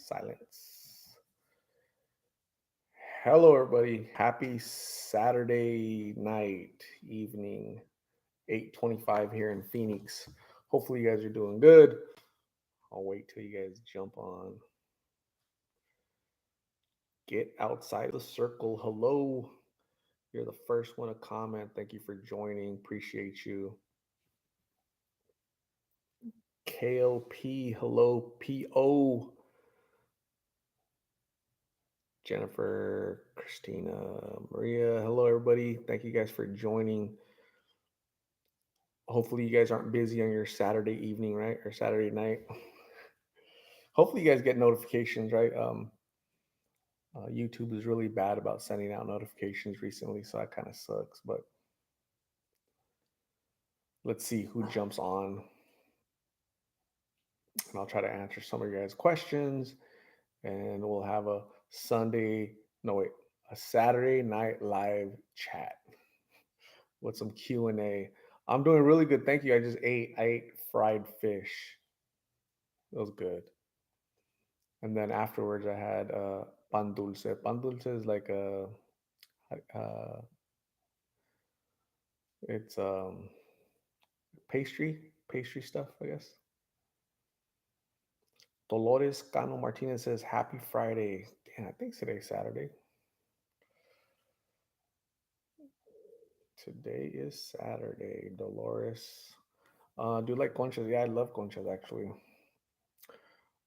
Silence. Hello, everybody. Happy Saturday night, evening, 8:25 here in Phoenix. Hopefully, you guys are doing good. I'll wait till you guys jump on. Get outside the circle. Hello. You're the first one to comment. Thank you for joining. Appreciate you. KLP. Hello, PO. Jennifer, Christina, Maria. Hello, everybody. Thank you guys for joining. Hopefully, you guys aren't busy on your Saturday evening, right? Or Saturday night. Hopefully, you guys get notifications, right? YouTube is really bad about sending out notifications recently, so that kind of sucks. But let's see who jumps on, and I'll try to answer some of your guys' questions, and we'll have a a Saturday night live chat with some Q&A. I'm doing really good. Thank you. I ate fried fish. It was good. And then afterwards, I had pan dulce. Pan dulce is like uh, it's pastry stuff, I guess. Dolores Cano Martinez says, "Happy Friday." Damn, I think today's Saturday. Today is Saturday, Dolores. Do you like conchas? Yeah, I love conchas actually.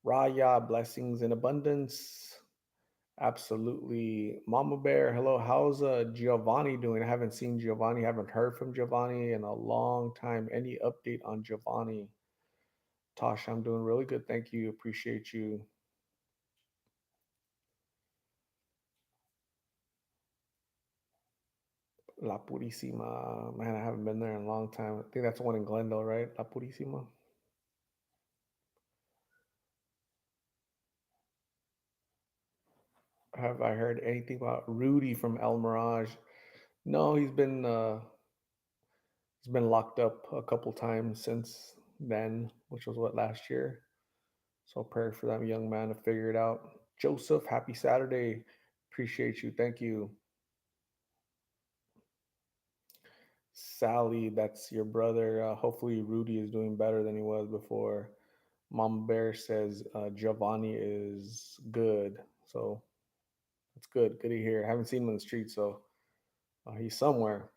Raya, blessings in abundance. Absolutely. Mama Bear, hello. How's Giovanni doing? I haven't seen Giovanni, haven't heard from Giovanni in a long time. Any update on Giovanni? Tasha, I'm doing really good. Thank you. Appreciate you. La Purísima. Man, I haven't been there in a long time. I think that's the one in Glendale, right? La Purísima. Have I heard anything about Rudy from El Mirage? No, he's been locked up a couple times since then, which was what, last year. So prayer for that young man to figure it out. Joseph, happy Saturday. Appreciate you. Thank you. Sally, that's your brother. Hopefully Rudy is doing better than he was before. Mama Bear says Giovanni is good. So that's good. Good to hear. I haven't seen him in the street, so he's somewhere.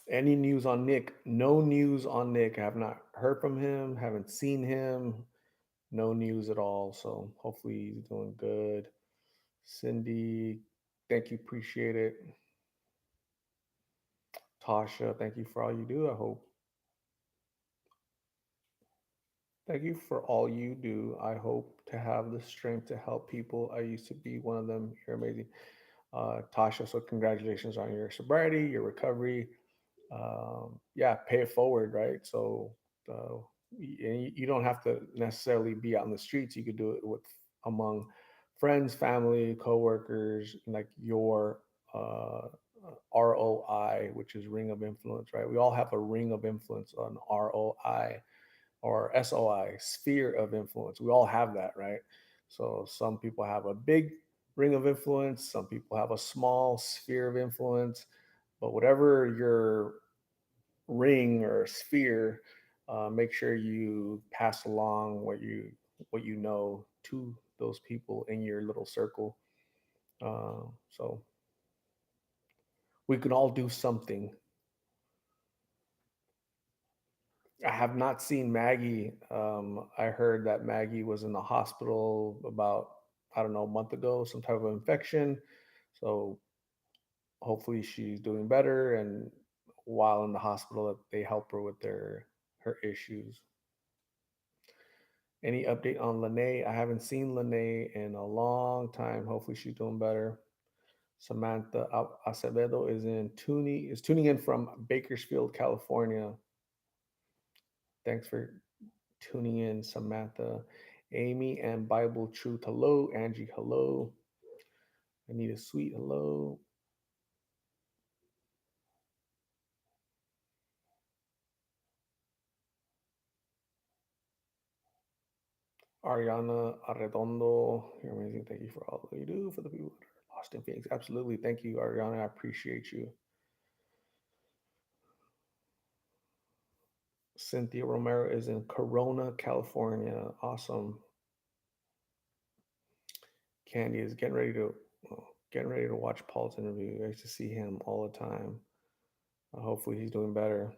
Any news on Nick? No news on Nick. I have not heard from him, haven't seen him. No news at all. So hopefully he's doing good. Cindy, thank you. Appreciate it. Tasha, thank you for all you do. I hope. Thank you for all you do. I hope to have the strength to help people. I used to be one of them. You're amazing. Tasha, so congratulations on your sobriety, your recovery. Yeah, pay it forward, right? So you don't have to necessarily be out in the streets. You could do it with among friends, family, coworkers, like your uh, ROI, which is ring of influence, right? We all have a ring of influence on ROI or SOI, sphere of influence. We all have that, right? So some people have a big ring of influence, some people have a small sphere of influence, but whatever your ring or sphere, make sure you pass along what you know to those people in your little circle. So we can all do something. I have not seen Maggie. I heard that Maggie was in the hospital about, I don't know, a month ago, some type of infection. So hopefully she's doing better. And while in the hospital, that they help her with her issues. Any update on Lene? I haven't seen Lene in a long time. Hopefully she's doing better. Samantha Acevedo is tuning in from Bakersfield, California. Thanks for tuning in, Samantha. Amy and Bible Truth, hello. Angie, hello. Anita Sweet, hello. Ariana Arredondo, you're amazing. Thank you for all that you do for the people that are lost in Phoenix. Absolutely. Thank you, Ariana. I appreciate you. Cynthia Romero is in Corona, California. Awesome. Candy is getting ready to watch Paul's interview. I used to see him all the time. Hopefully he's doing better.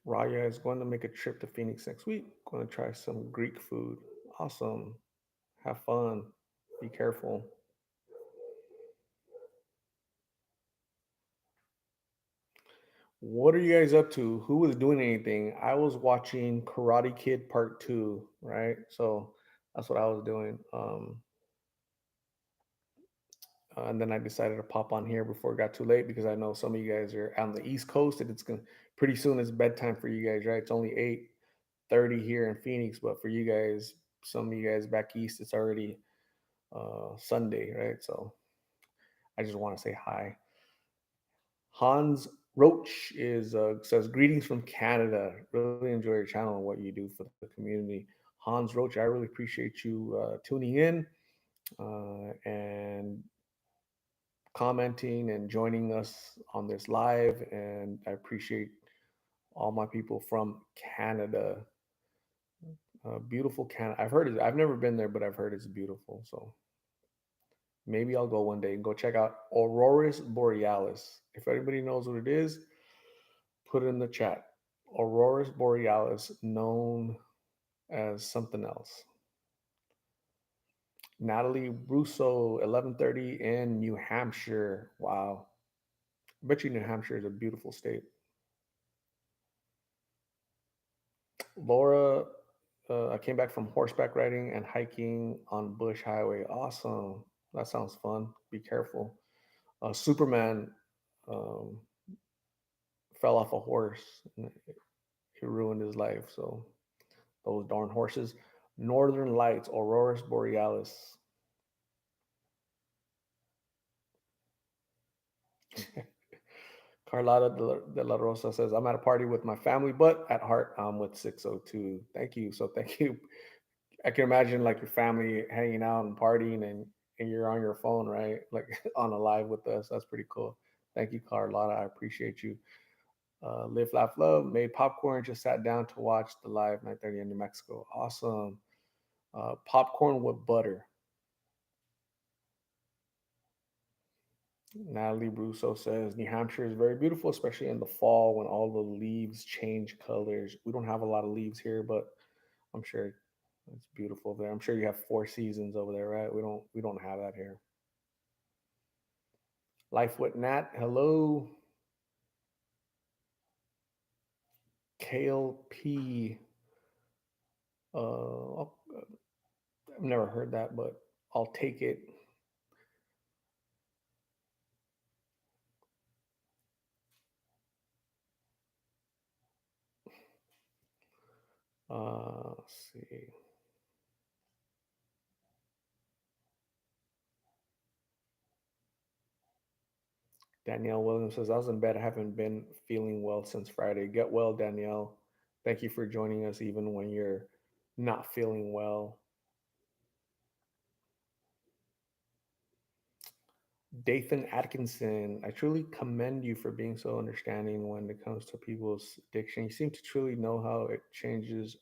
Raya is going to make a trip to Phoenix next week. Going to try some Greek food. Awesome. Have fun. Be careful. What are you guys up to? Who was doing anything? I was watching Karate Kid Part 2, right? So that's what I was doing. And then I decided to pop on here before it got too late because I know some of you guys are on the East Coast and it's going to pretty soon it's bedtime for you guys, right? It's only 8:30 here in Phoenix, but for you guys, some of you guys back east, it's already Sunday, right? So I just want to say hi. Hans Roach is says greetings from Canada. Really enjoy your channel and what you do for the community. Hans Roach, I really appreciate you tuning in and commenting and joining us on this live. And I appreciate all my people from Canada. Beautiful Canada. I've heard it. I've never been there, but I've heard it's beautiful. So maybe I'll go one day and go check out Auroras Borealis. If anybody knows what it is, put it in the chat. Auroras Borealis, known as something else. Natalie Russo, 11:30 in New Hampshire. Wow. I bet you New Hampshire is a beautiful state. Laura, I came back from horseback riding and hiking on Bush Highway. Awesome. That sounds fun. Be careful. Superman um, fell off a horse and it ruined his life. So those darn horses. Northern Lights, Auroras Borealis. Carlotta de la Rosa says, I'm at a party with my family, but at heart, I'm with 602. Thank you. So thank you. I can imagine like your family hanging out and partying and you're on your phone, right? Like on a live with us. That's pretty cool. Thank you, Carlotta. I appreciate you. Live, laugh, love. Made popcorn. Just sat down to watch the live 9:30 in New Mexico. Awesome. Popcorn with butter. Natalie Brusso says New Hampshire is very beautiful, especially in the fall when all the leaves change colors. We don't have a lot of leaves here, but I'm sure it's beautiful there. I'm sure you have four seasons over there, right? We don't have that here. Life with Nat. Hello. Kale P. I've never heard that, but I'll take it. Let's see. Danielle Williams says, I was in bed. I haven't been feeling well since Friday. Get well, Danielle. Thank you for joining us, even when you're not feeling well. Dathan Atkinson, I truly commend you for being so understanding when it comes to people's addiction. You seem to truly know how it changes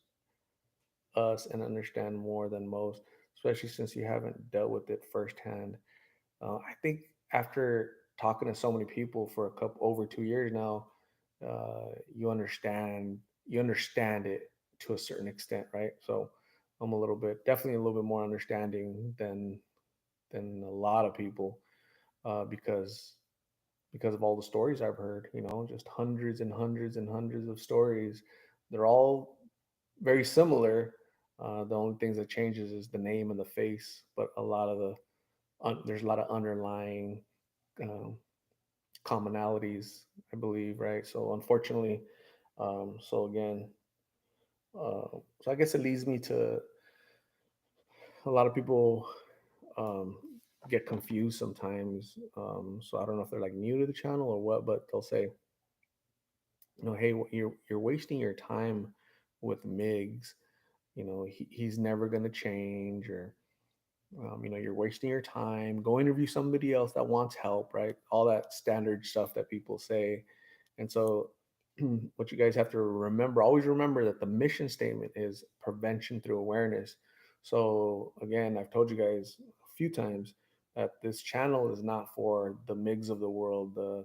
us and understand more than most, especially since you haven't dealt with it firsthand. I think after talking to so many people for a couple over 2 years now, you understand it to a certain extent, right? So I'm a little bit definitely a little bit more understanding than a lot of people because of all the stories I've heard. Just hundreds and hundreds and hundreds of stories. They're all very similar. The only things that changes is the name and the face, but there's a lot of underlying um, commonalities, I believe, right? So unfortunately, so again, so I guess it leads me to a lot of people um, get confused sometimes. So I don't know if they're like new to the channel or what, but they'll say, hey, you're wasting your time with Migs. He's never gonna change, or you're wasting your time. Go interview somebody else that wants help, right? All that standard stuff that people say. And so, what you guys have to remember, always remember that the mission statement is prevention through awareness. So, again, I've told you guys a few times that this channel is not for the Migs of the world, the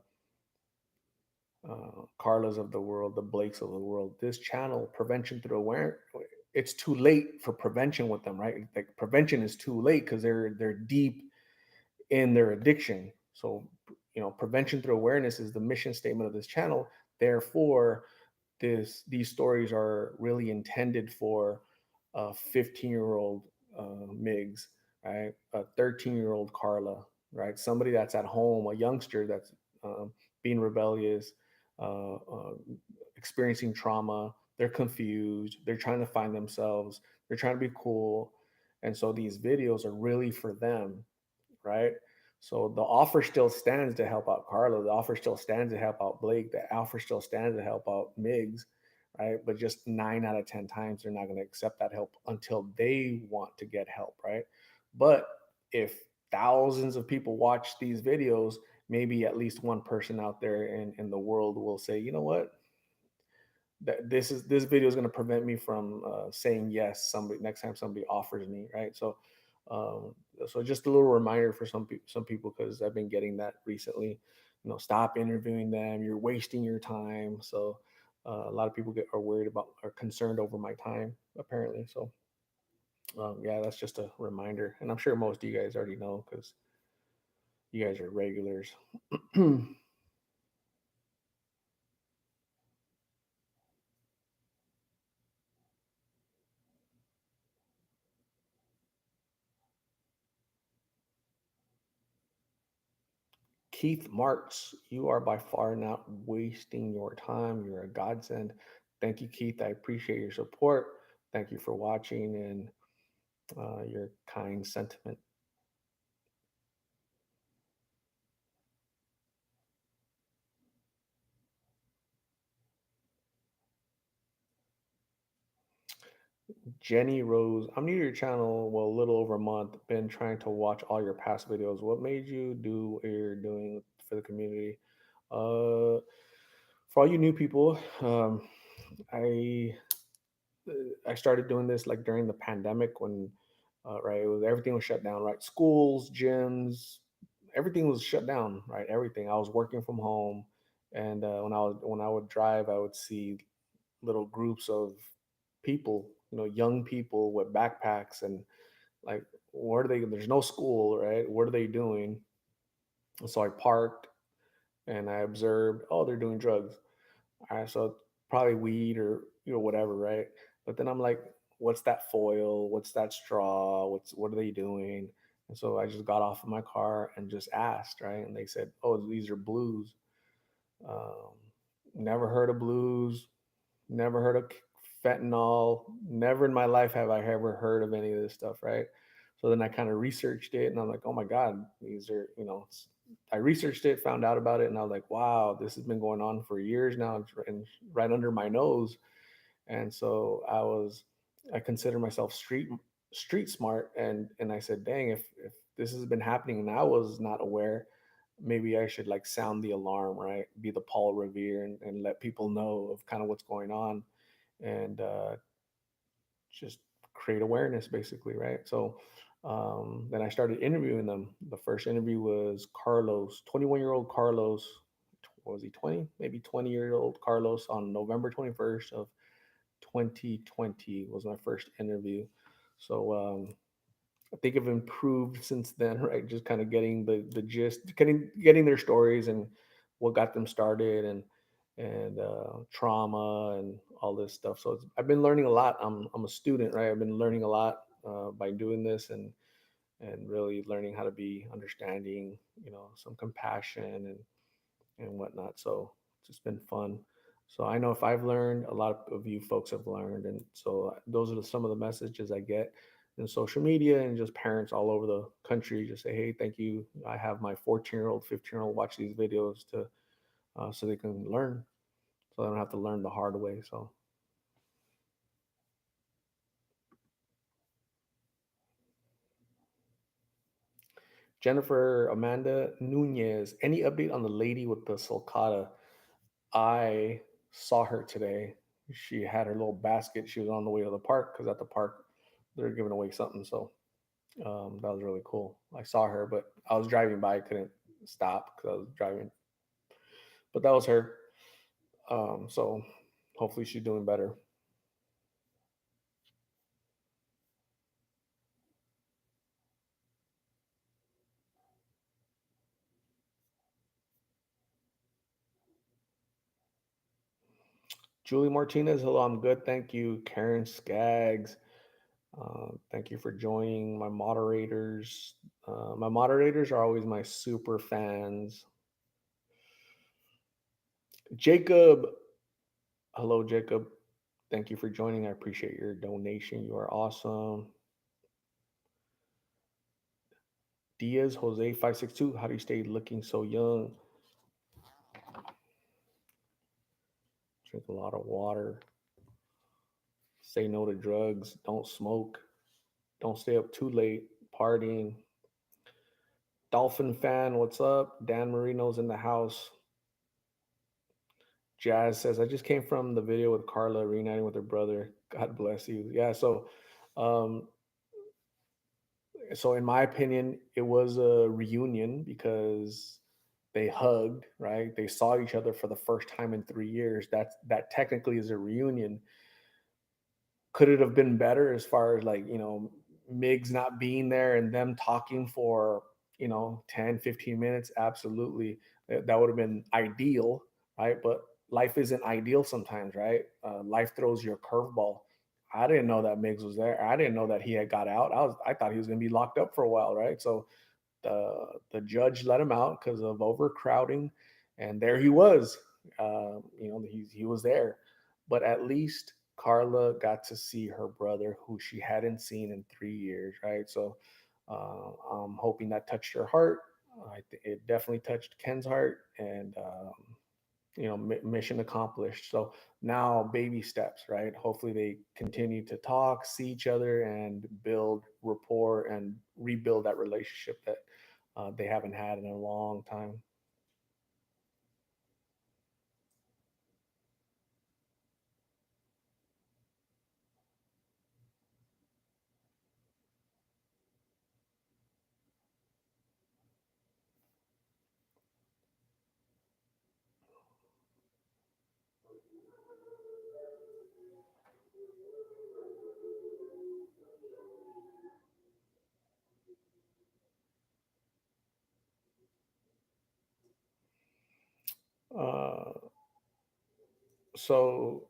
Carlas of the world, the Blakes of the world. This channel, prevention through awareness, it's too late for prevention with them, right? Like prevention is too late because they're deep in their addiction. So, prevention through awareness is the mission statement of this channel. Therefore, these stories are really intended for a 15-year-old Migs, right? A 13-year-old Carla, right? Somebody that's at home, a youngster that's um, being rebellious, uh, uh, experiencing trauma. They're confused. They're trying to find themselves. They're trying to be cool, and so these videos are really for them, right? So the offer still stands to help out Carlo. The offer still stands to help out Blake. The offer still stands to help out Migs, right? But just 9 out of 10 times, they're not going to accept that help until they want to get help, right? But if thousands of people watch these videos, maybe at least one person out there in the world will say, you know what? That this video is going to prevent me from saying yes somebody next time somebody offers me, right? Um, so just a little reminder for some people, because I've been getting that recently. Stop interviewing them, you're wasting your time. So a lot of people are worried about, are concerned over my time apparently. So yeah, that's just a reminder, and I'm sure most of you guys already know because you guys are regulars. Keith Marks, you are by far not wasting your time. You're a godsend. Thank you, Keith. I appreciate your support. Thank you for watching and your kind sentiment. Jenny Rose, I'm new to your channel. Well, a little over a month. Been trying to watch all your past videos. What made you do what you're doing for the community? For all you new people, I I started doing this like during the pandemic when, right, everything was shut down, right? Schools, gyms, everything was shut down, right? Everything. I was working from home, and when I would drive, I would see little groups of people, young people with backpacks, and like, what are they? There's no school, right? What are they doing? And so I parked and I observed. Oh, they're doing drugs. All right, so probably weed or whatever, right? But then I'm like, what's that foil? What's that straw? What are they doing? And so I just got off of my car and just asked, right? And they said, oh, these are blues. Um, Never heard of blues. Never heard of fentanyl. Never in my life have I ever heard of any of this stuff, right? So then I kind of researched it, and I'm like, oh my god, these are I researched it, found out about it, and I was like, wow, this has been going on for years now. It's right under my nose. And so I consider myself street smart, and I said, dang, if this has been happening and I was not aware, maybe I should like sound the alarm, right? Be the Paul Revere, and let people know of kind of what's going on, and just create awareness basically, right? So then I started interviewing them. The first interview was Carlos, 21-year-old Carlos. What was he, 20? Maybe 20-year-old Carlos, on November 21st of 2020 was my first interview. So I think I've improved since then, right? Just kind of getting the gist, getting their stories and what got them started, and trauma and all this stuff. So I've been learning a lot. I'm a student, right? I've been learning a lot by doing this, and really learning how to be understanding, some compassion and whatnot. So it's just been fun. So I know if I've learned, a lot of you folks have learned, and so those are some of the messages I get. in social media, and just parents all over the country just say, hey, thank you. I have my 14-year-old, 15-year-old watch these videos to so they can learn, so they don't have to learn the hard way. So Jennifer Amanda Nunez, any update on the lady with the sulcata? I saw her today. She had her little basket. She was on the way to the park because at the park they're giving away something. So that was really cool. I saw her, but I was driving by. I couldn't stop because I was driving. But that was her. So hopefully she's doing better. Julie Martinez, hello, I'm good. Thank you. Karen Skaggs, thank you for joining. My moderators are always my super fans. Jacob, hello, Jacob. Thank you for joining. I appreciate your donation. You are awesome. Diaz Jose 562. How do you stay looking so young? Drink a lot of water. Say no to drugs. Don't smoke. Don't stay up too late partying. Dolphin fan, what's up? Dan Marino's in the house. Jazz says, I just came from the video with Carla reuniting with her brother. God bless you. Yeah, um, so in my opinion, it was a reunion because they hugged, right? They saw each other for the first time in 3 years. That technically is a reunion. Could it have been better as far as like, Migs not being there and them talking for, 10, 15 minutes? Absolutely. That would have been ideal, right? But life isn't ideal sometimes, right? Life throws you a curveball. I didn't know that Migs was there. I didn't know that he had got out. I thought he was going to be locked up for a while, right? So the judge let him out because of overcrowding, and there he was. He was there, but at least Carla got to see her brother, who she hadn't seen in 3 years, right? So I'm hoping that touched her heart. It definitely touched Ken's heart, and mission accomplished. So now baby steps, right? Hopefully they continue to talk, see each other, and build rapport and rebuild that relationship that they haven't had in a long time. Uh, so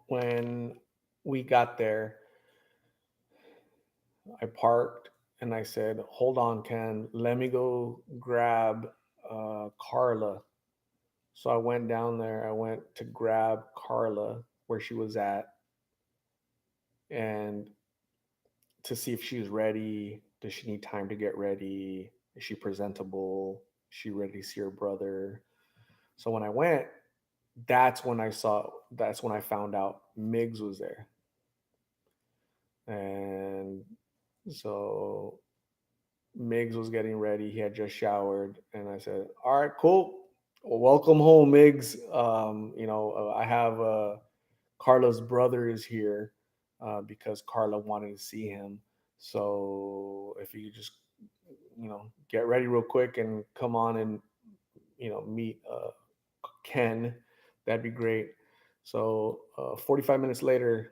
when we got there, I parked and I said, "Hold on, Ken. Let me go grab Carla." So I went down there. I went to grab Carla where she was at, and to see if she's ready. Does she need time to get ready? Is she presentable? Is she ready to see her brother? So when I went, that's when I found out Migs was there. And so Migs was getting ready. He had just showered. And I said, all right, cool. Well, welcome home, Migs. I have Carla's brother is here because Carla wanted to see him. So if you could just, get ready real quick and come on and, meet Ken, that'd be great. So 45 minutes later,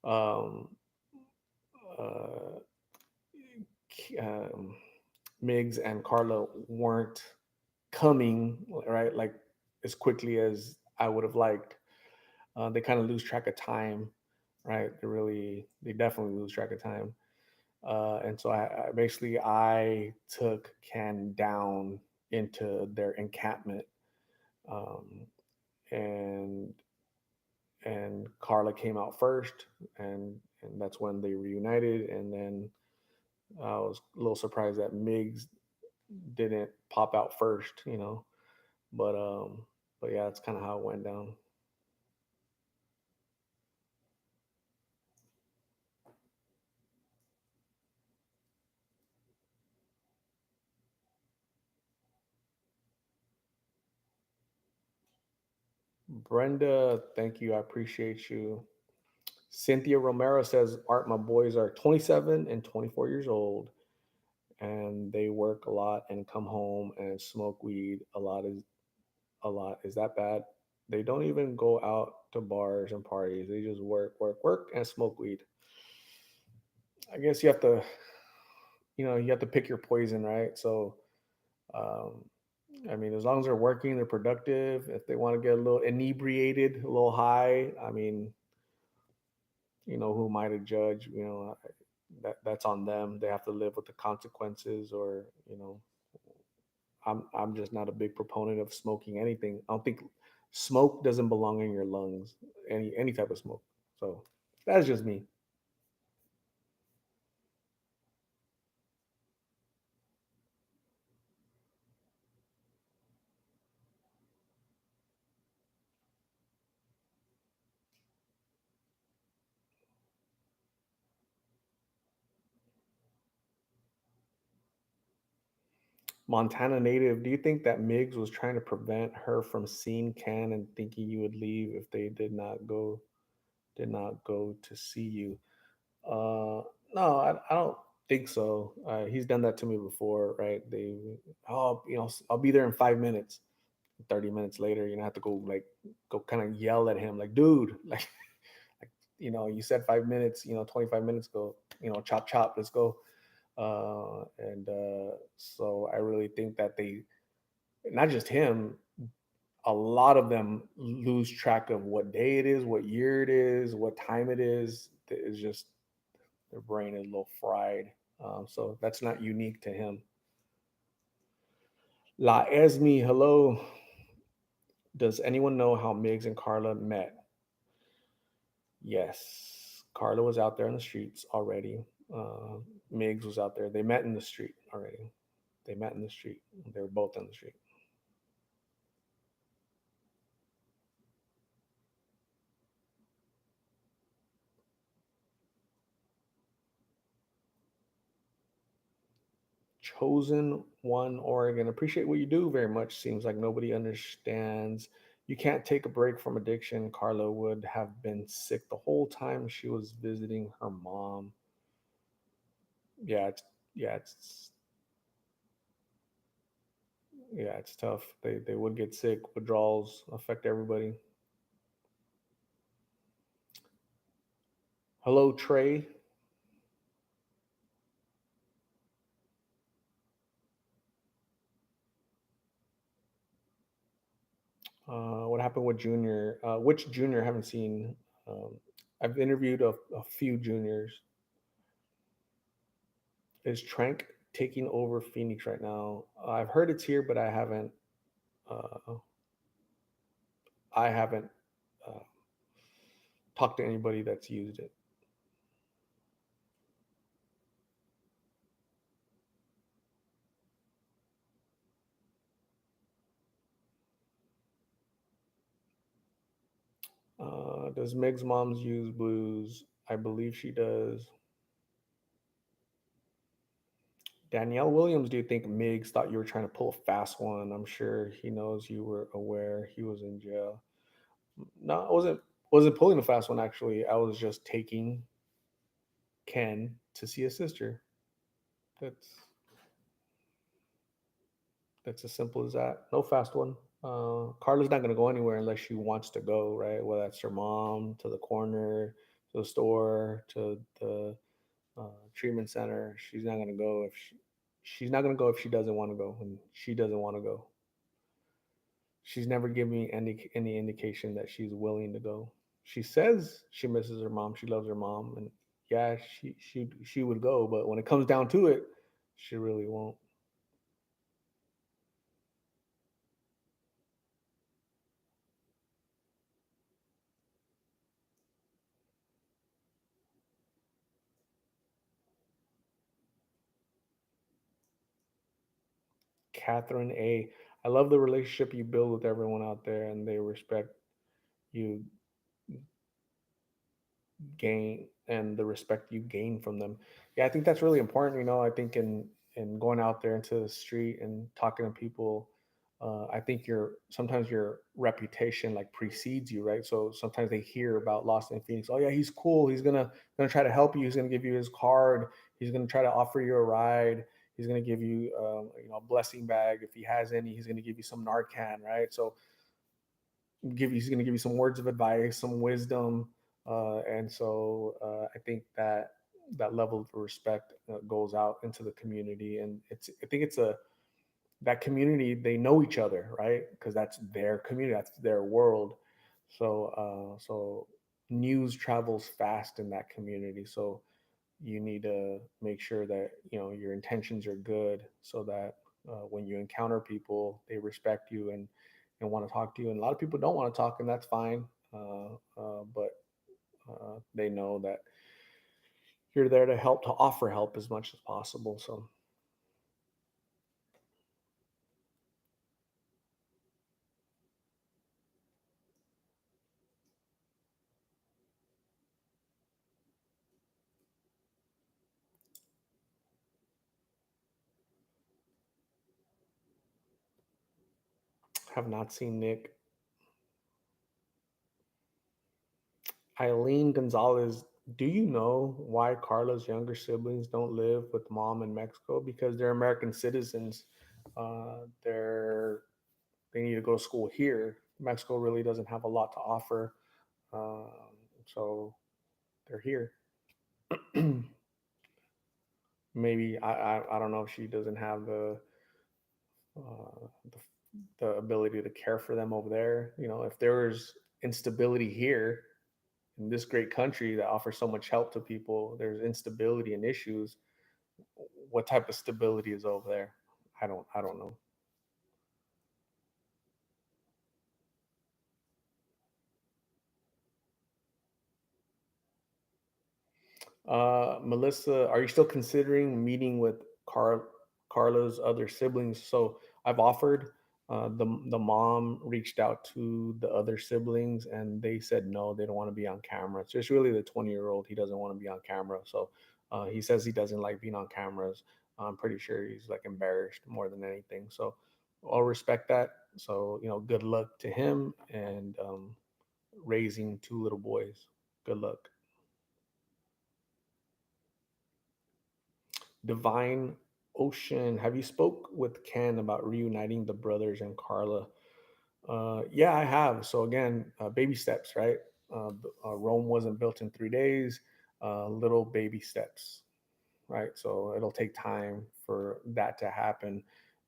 um, uh, um, Migs and Carla weren't coming, right? Like as quickly as I would have liked. They kind of lose track of time, right? They definitely lose track of time. And so I took Ken down into their encampment, um, and and Carla came out first, and that's when they reunited. And then I was a little surprised that Migs didn't pop out first, you know. But but yeah, that's kind of how it went down. Brenda, thank you. I appreciate you. Cynthia Romero says, Art, my boys are 27 and 24 years old, and they work a lot and come home and smoke weed a lot. Is a lot. Is that bad? They don't even go out to bars and parties. They just work, work, work, and smoke weed. I guess you have to, you have to pick your poison, right? So, um, I mean, as long as they're working, they're productive. If they want to get a little inebriated, a little high, I mean, who am I to judge? That's on them. They have to live with the consequences, or I'm just not a big proponent of smoking anything. I don't think smoke doesn't belong in your lungs, any type of smoke. So that's just me. Montana native, do you think that Miggs was trying to prevent her from seeing Ken and thinking you would leave if they did not go to see you? Uh, no, I don't think so. He's done that to me before, right? Oh, I'll be there in 5 minutes. 30 minutes later, have to go kind of yell at him, like, dude, like, you said 5 minutes, 25 minutes ago, chop chop, let's go. And So I really think that they, not just him, a lot of them lose track of what day it is, what year it is, what time it is. It's just their brain is a little fried. So that's not unique to him. La Esme, hello. Does anyone know how Migs and Carla met? Yes. Carla was out there in the streets already. Uh, Migs was out there. They met in the street already. They met in the street. They were both in the street. Chosen One, Oregon. Appreciate what you do very much. Seems like nobody understands. You can't take a break from addiction. Carla would have been sick the whole time she was visiting her mom. Yeah, it's tough. They would get sick. Withdrawals affect everybody. Hello, Trey. What happened with Junior? Which Junior? I haven't seen. Um, I've interviewed a few juniors. Is Trank taking over Phoenix right now? I've heard it's here, but Uh, I haven't uh, talked to anybody that's used it. Does Meg's mom's use blues? I believe she does. Danielle Williams, do you think Miggs thought you were trying to pull a fast one? I'm sure he knows you were aware he was in jail. No, I wasn't pulling a fast one actually. I was just taking Ken to see his sister. That's that's as simple as that. No fast one. Carla's not going to go anywhere unless she wants to go, right? Whether that's her mom, to the corner, to the store, to the treatment center. She's not going to go if she doesn't want to go, and she doesn't want to go. She's never given me any indication that she's willing to go. She says she misses her mom, she loves her mom, and yeah, she would go, but when it comes down to it, she really won't. Catherine A. I love the relationship you build with everyone out there, and they respect you gain and the respect you gain from them. Yeah, I think that's really important. I think in going out there into the street and talking to people, I think sometimes your reputation like precedes you, right? So sometimes they hear about Lost in Phoenix. Oh yeah, he's cool. He's gonna try to help you. He's gonna give you his card. He's gonna try to offer you a ride. He's gonna give you, a blessing bag if he has any. He's gonna give you some Narcan, right? So he's going to give you some words of advice, some wisdom, and so I think that that level of respect goes out into the community, and I think it's a that community, they know each other, right? Because that's their community, that's their world. So news travels fast in that community. So you need to make sure that your intentions are good, so that when you encounter people, they respect you and want to talk to you. And a lot of people don't want to talk, and that's fine. But they know that you're there to help, to offer help as much as possible. So have not seen Nick. Eileen Gonzalez, do you know why Carla's younger siblings don't live with mom in Mexico? Because they're American citizens. They need to go to school here. Mexico really doesn't have a lot to offer, um, so they're here. Maybe I don't know if she doesn't have the ability to care for them over there. If there was instability here in this great country that offers so much help to people, there's instability and issues. What type of stability is over there? I don't know. Melissa, are you still considering meeting with Carla's other siblings? So I've offered. The mom reached out to the other siblings, and they said no, they don't want to be on camera. So it's really the 20-year-old. He doesn't want to be on camera. So he says he doesn't like being on cameras. I'm pretty sure he's like embarrassed more than anything. So I'll respect that. So good luck to him, and raising two little boys. Good luck. Divine Ocean, have you spoke with Ken about reuniting the brothers and Carla? Yeah, I have. So again, baby steps, right? Rome wasn't built in 3 days. Little baby steps, right? So it'll take time for that to happen.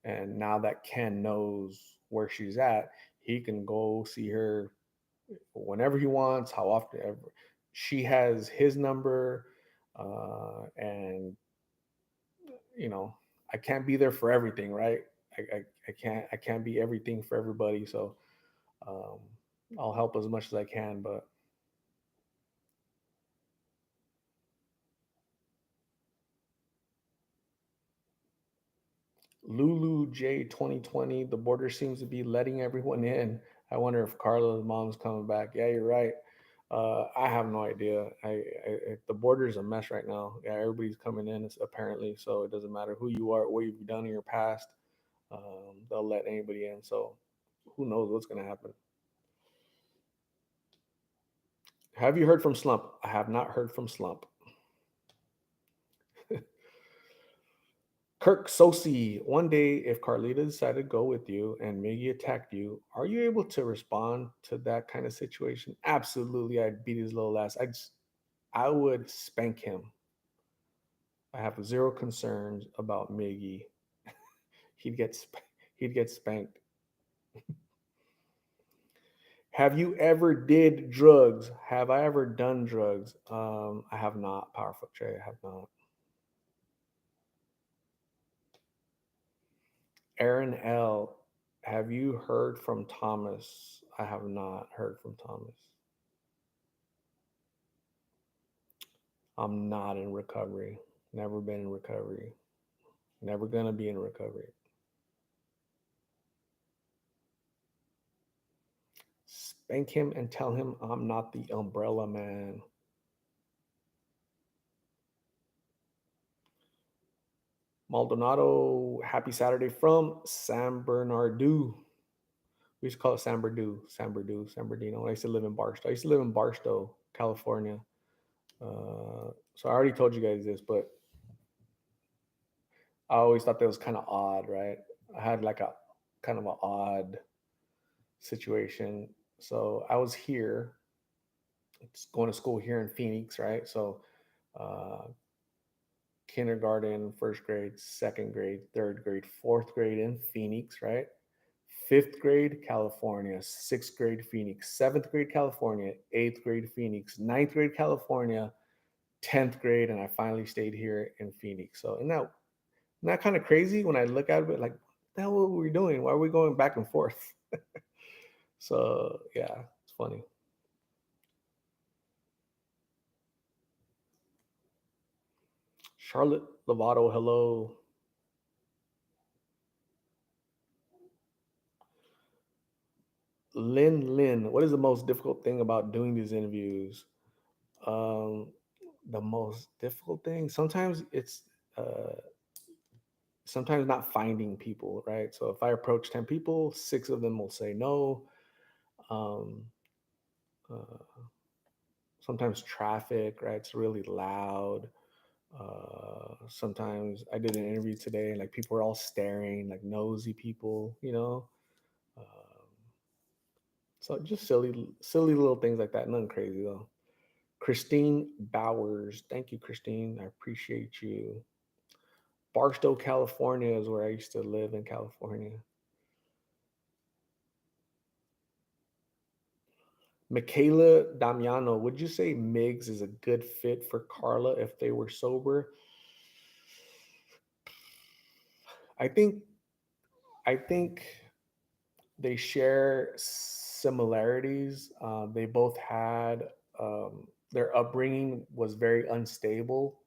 And now that Ken knows where she's at, he can go see her whenever he wants, how often ever. She has his number, and you know, I can't be there for everything, right? I can't be everything for everybody. So um, I'll help as much as I can. But Lulu J 2020, the border seems to be letting everyone in. I wonder if Carla's mom's coming back. Yeah, you're right. I have no idea. The border is a mess right now. Yeah, everybody's coming in. It's apparently, so it doesn't matter who you are, what you've done in your past. They'll let anybody in. So who knows what's going to happen? Have you heard from Slump? I have not heard from Slump. Kirk Sosi, one day if Carlita decided to go with you and Miggy attacked you, are you able to respond to that kind of situation? Absolutely, I'd beat his little ass. I would spank him. I have zero concerns about Miggy. He'd get he'd get spanked. Have you ever did drugs? Have I ever done drugs? I have not. Powerful Trey, I have not. Aaron L. Have you heard from Thomas? I have not heard from Thomas. I'm not in recovery. Never been in recovery. Never gonna be in recovery. Thank him and tell him I'm not the umbrella man. Maldonado, happy Saturday from San Bernardo. We used to call it San Bernardino, San Bernardino, San Bernardino. I used to live in Barstow. I used to live in Barstow, California. So I already told you guys this, but I always thought that was kind of odd, right? I had like a kind of an odd situation. So I was here, going to school here in Phoenix, right? So uh, kindergarten, first grade, second grade, third grade, fourth grade in Phoenix, right? Fifth grade, California, sixth grade, Phoenix, seventh grade, California, eighth grade, Phoenix, ninth grade, California, 10th grade, and I finally stayed here in Phoenix. So, isn't that kind of crazy when I look at it, like, what the hell were we doing? Why are we going back and forth? So, yeah, it's funny. Charlotte Lovato, hello. Lynn, what is the most difficult thing about doing these interviews? Um, the most difficult thing, sometimes it's uh, sometimes not finding people, right? So if I approach 10 people, six of them will say no. Um, uh, Sometimes traffic, right? It's really loud. Sometimes I did an interview today and like people were all staring, like nosy people, you know? Um, so just silly little things like that. Nothing crazy though. Christine Bowers. Thank you, Christine. I appreciate you. Barstow, California is where I used to live in California. Michaela Damiano, would you say Migs is a good fit for Carla if they were sober? I think I think they share similarities. They both had their upbringing was very unstable.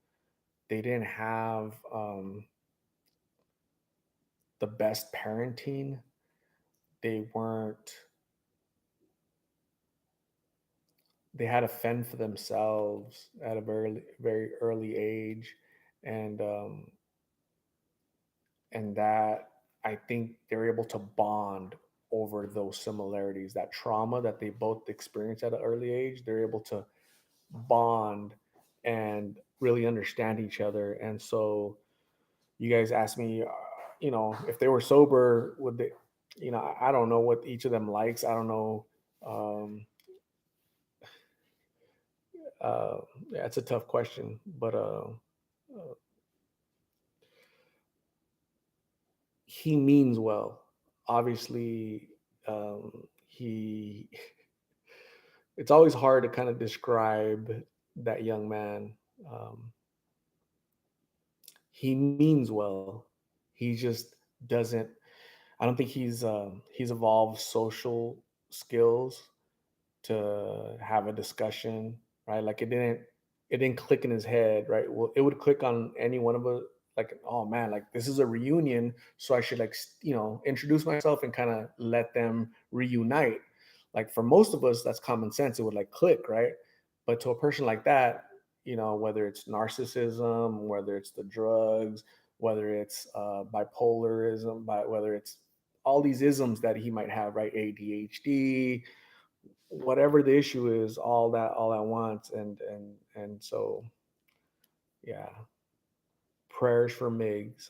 They didn't have the best parenting. They weren't. They had to fend for themselves at a very early age, and that I think they're able to bond over those similarities. That trauma that they both experienced at an early age, they're able to bond and really understand each other. And so, you guys asked me, if they were sober, would they? I don't know what each of them likes. I don't know. Um, uh, yeah, it's a tough question, but he means well. Obviously, he it's always hard to kind of describe that young man. Um, he means well. He just doesn't. I don't think he's evolved social skills to have a discussion, right? Like it didn't click in his head, right? Well, it would click on any one of us, like, oh man, like this is a reunion, so I should like introduce myself and kind of let them reunite. Like for most of us, that's common sense. It would like click, right? But to a person like that, whether it's narcissism, whether it's the drugs, whether it's bipolarism, whether it's all these isms that he might have, right? ADHD, whatever the issue is, all at once. And so, yeah, prayers for Migs.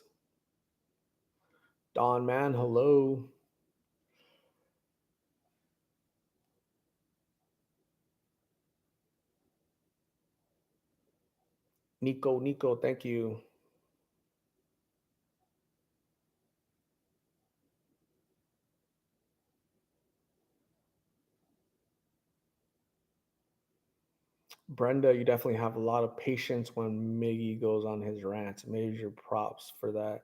Don man, hello. Nico, thank you. Brenda, you definitely have a lot of patience when Miggy goes on his rants. Major props for that.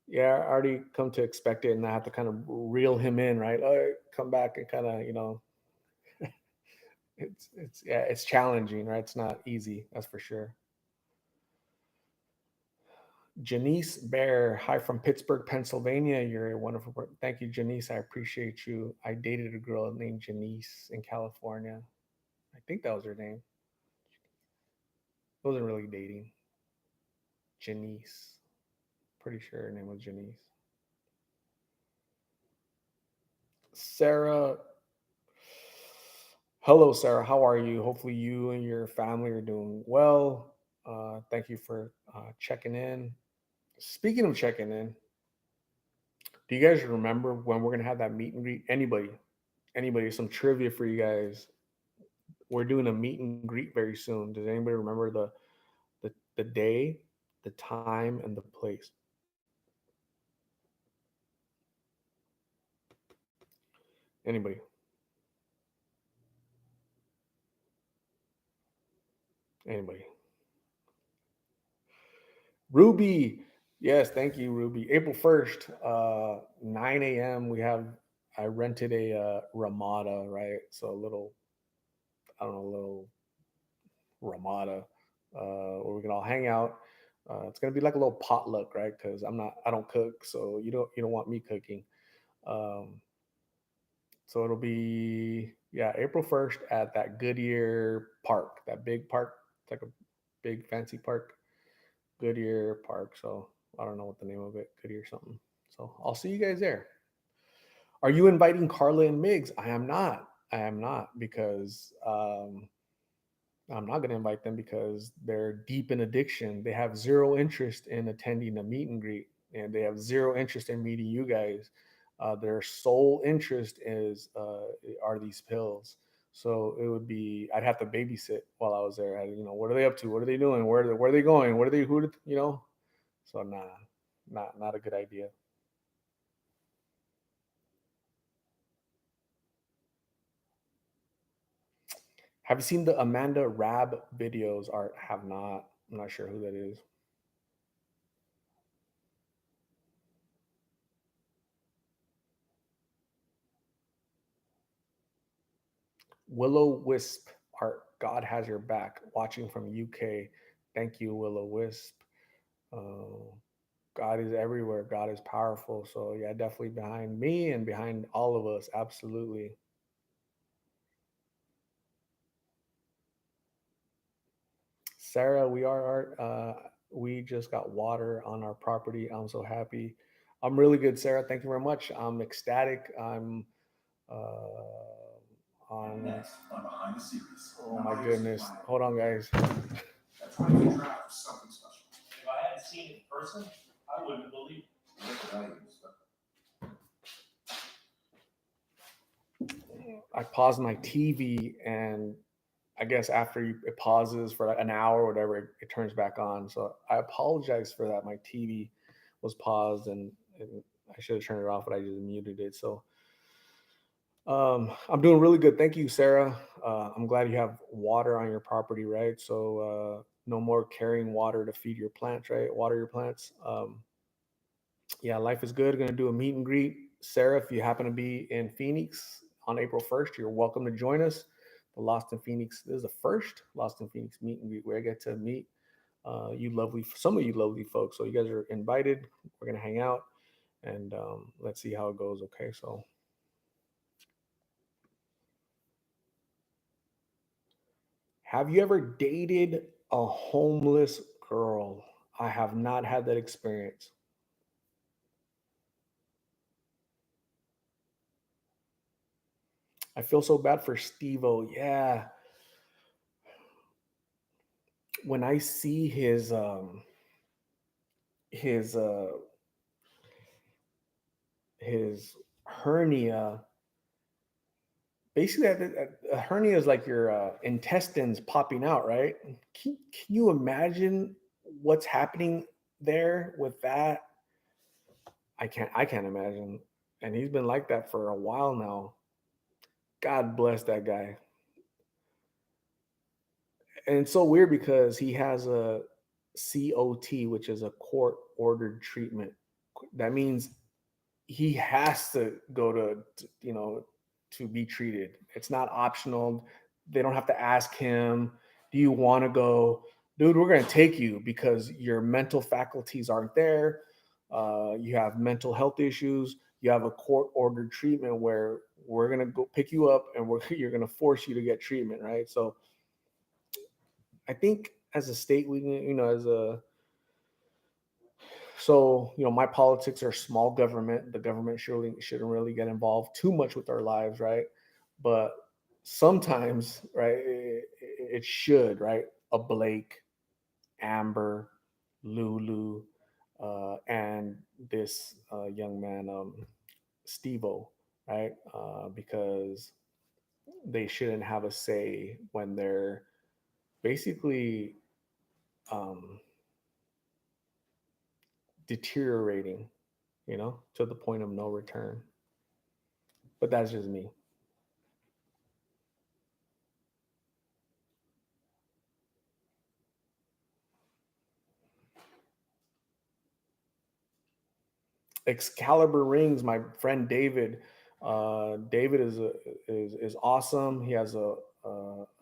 Yeah, I already come to expect it, and I have to kind of reel him in, right? All right, come back and kind of, it's yeah, it's challenging, right? It's not easy, that's for sure. Janice Bear, hi from Pittsburgh, Pennsylvania. You're a wonderful person. Thank you, Janice. I appreciate you. I dated a girl named Janice in California. I think that was her name. It wasn't really dating. Janice. Pretty sure her name was Janice. Sarah. Hello, Sarah. How are you? Hopefully, you and your family are doing well. Thank you for checking in. Speaking of checking in, do you guys remember when we're gonna have that meet and greet? Anybody, some trivia for you guys. We're doing a meet and greet very soon. Does anybody remember the day, the time, and the place? Anybody? Anybody? Ruby. Yes, thank you, Ruby. April 1st, 9 a.m. We have I rented a Ramada, right? So a little, I don't know, a little Ramada, where we can all hang out. It's gonna be like a little potluck, right? Because I don't cook, so you don't want me cooking. Um, so it'll be, yeah, April 1st at that Goodyear Park, that big park. It's like a big fancy park, Goodyear Park. So I don't know what the name of it, Goodyear something. So I'll see you guys there. Are you inviting Carla and Migs? I am not. I am not because I'm not going to invite them because they're deep in addiction. They have zero interest in attending a meet and greet, and they have zero interest in meeting you guys. Their sole interest are these pills. So it would be I'd have to babysit while I was there. What are they up to? What are they doing? Where are they going? What are they who? So nah, not a good idea. Have you seen the Amanda Rab videos? Or have not. I'm not sure who that is. Willow Wisp art. God has your back. Watching from UK. Thank you, Willow Wisp. Uh, God is everywhere. God is powerful. So yeah, definitely behind me and behind all of us. Absolutely. Sarah, we just got water on our property. I'm so happy. I'm really good, Sarah. Thank you very much. I'm ecstatic. I'm on. Next on Behind the Series. Oh my goodness. Hold on, guys. That's why you try for something special. If I hadn't seen it in person, I wouldn't believe it. I paused my TV, and I guess after it pauses for like an hour or whatever, it turns back on. So I apologize for that. My TV was paused, and I should have turned it off, but I just muted it. So I'm doing really good. Thank you, Sarah. I'm glad you have water on your property, right? So no more carrying water to feed your plants, right? Water your plants. Yeah, life is good. Going to do a meet and greet. Sarah, if you happen to be in Phoenix on April 1st, you're welcome to join us. The Lost in Phoenix, this is the first Lost in Phoenix meet and greet where I get to meet some of you lovely folks. So you guys are invited. We're going to hang out and let's see how it goes. Okay. So have you ever dated a homeless girl? I have not had that experience. I feel so bad for Steve-O. Yeah. When I see his his hernia, basically a hernia is like your intestines popping out, right? Can you imagine what's happening there with that? I can't imagine. And he's been like that for a while now. God bless that guy. And it's so weird because he has a COT, which is a court ordered treatment. That means he has to go to be treated. It's not optional. They don't have to ask him, "Do you want to go?" dude, we're going to take you because your mental faculties aren't there. You have mental health issues. You have a court ordered treatment where we're going to go pick you up and you're going to force you to get treatment, right? So I think as a state, we, as a, so, my politics are small government. The government surely shouldn't really get involved too much with our lives, right? But sometimes, right, it should, right? A Blake, Amber, Lulu, and this young man, Stevo, right? Because they shouldn't have a say when they're basically um, deteriorating, to the point of no return. But that's just me. Excalibur rings. My friend David. David is awesome. He has a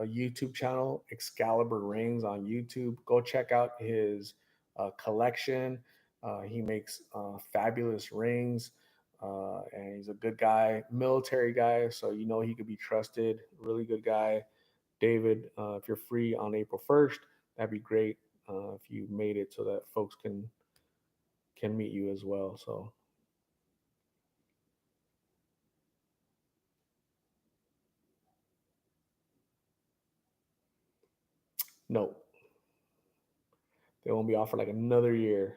YouTube channel, Excalibur Rings on YouTube. Go check out his collection. He makes fabulous rings, and he's a good guy, military guy. So he could be trusted. Really good guy, David. If you're free on April 1st, that'd be great. If you made it so that folks can meet you as well. So no, they won't be off for like another year.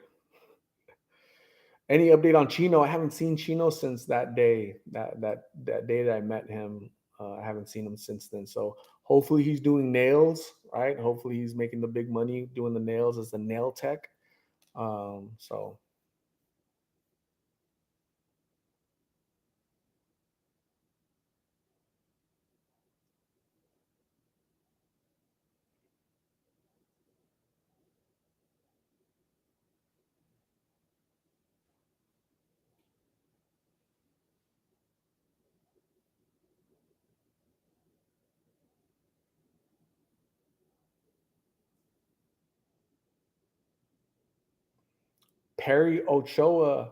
Any update on Chino? I haven't seen Chino since that day. That day that I met him. I haven't seen him since then. So hopefully he's doing nails, right? Hopefully he's making the big money doing the nails as a nail tech. So Perry Ochoa,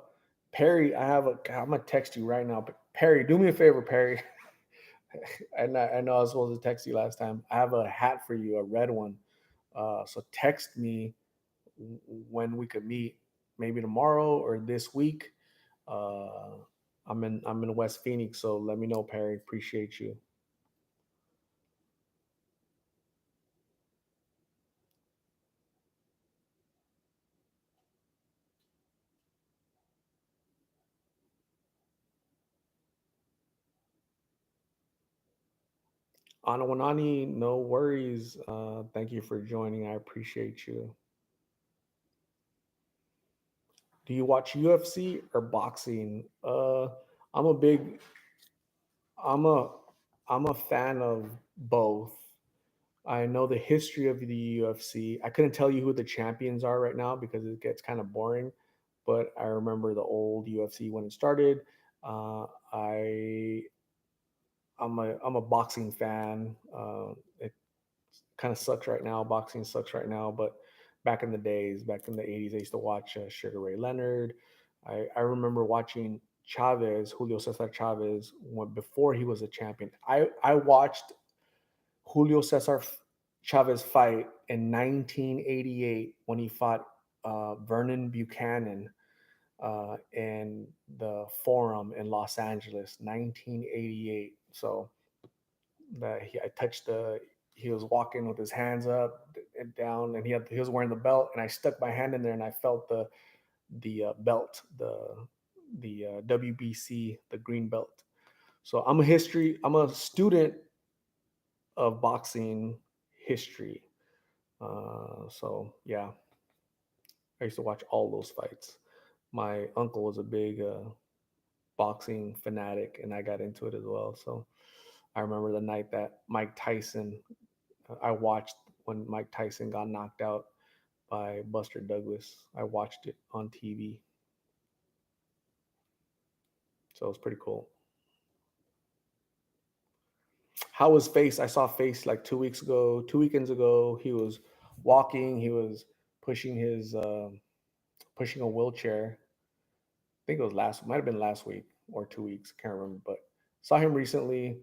Perry, I'm gonna text you right now. But Perry, do me a favor, Perry. I know I was supposed to text you last time. I have a hat for you, a red one. So text me when we could meet, maybe tomorrow or this week. Uh, I'm in West Phoenix, so let me know, Perry. Appreciate you. Anawanani, no worries. Thank you for joining. I appreciate you. Do you watch UFC or boxing? I'm a big, I'm a, I'm a fan of both. I know the history of the UFC. I couldn't tell you who the champions are right now because it gets kind of boring, but I remember the old UFC when it started. Uh, I I'm a boxing fan. It kind of sucks right now. Boxing sucks right now, but back in the days, back in the '80s, I used to watch Sugar Ray Leonard. I remember watching Chavez, Julio Cesar Chavez, before he was a champion. I watched Julio Cesar Chavez fight in 1988 when he fought Vernon Buchanan in the Forum in Los Angeles, 1988. So I touched he was walking with his hands up and down, and he was wearing the belt, and I stuck my hand in there, and I felt the belt, the WBC, the green belt. So I'm a student of boxing history. So yeah, I used to watch all those fights. My uncle was a big boxing fanatic, and I got into it as well. So I remember the night that Mike Tyson. I watched when Mike Tyson got knocked out by Buster Douglas. I watched it on TV, so it was pretty cool. How was Face? I saw Face like 2 weeks ago, 2 weekends ago. He was walking. He was pushing his pushing a wheelchair. I think it was last, might have been last week or 2 weeks. I can't remember, but saw him recently.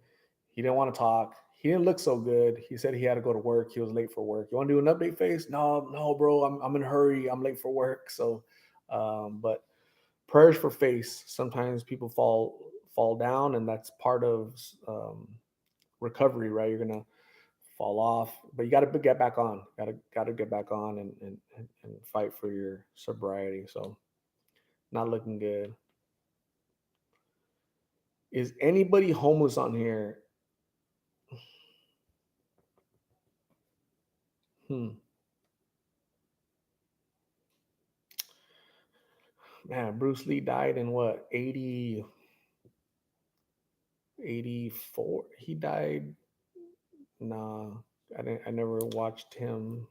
He didn't want to talk. He didn't look so good. He said he had to go to work. He was late for work. You want to do an update face? No, no, bro. I'm in a hurry. I'm late for work. So, but prayers for face. Sometimes people fall down, and that's part of um, recovery, right? You're gonna fall off, but you got to get back on. Got to get back on and fight for your sobriety. So, not looking good. Is anybody homeless on here? Hmm. Man, Bruce Lee died in what, 80, 84? He died. Nah, I didn't. I never watched him.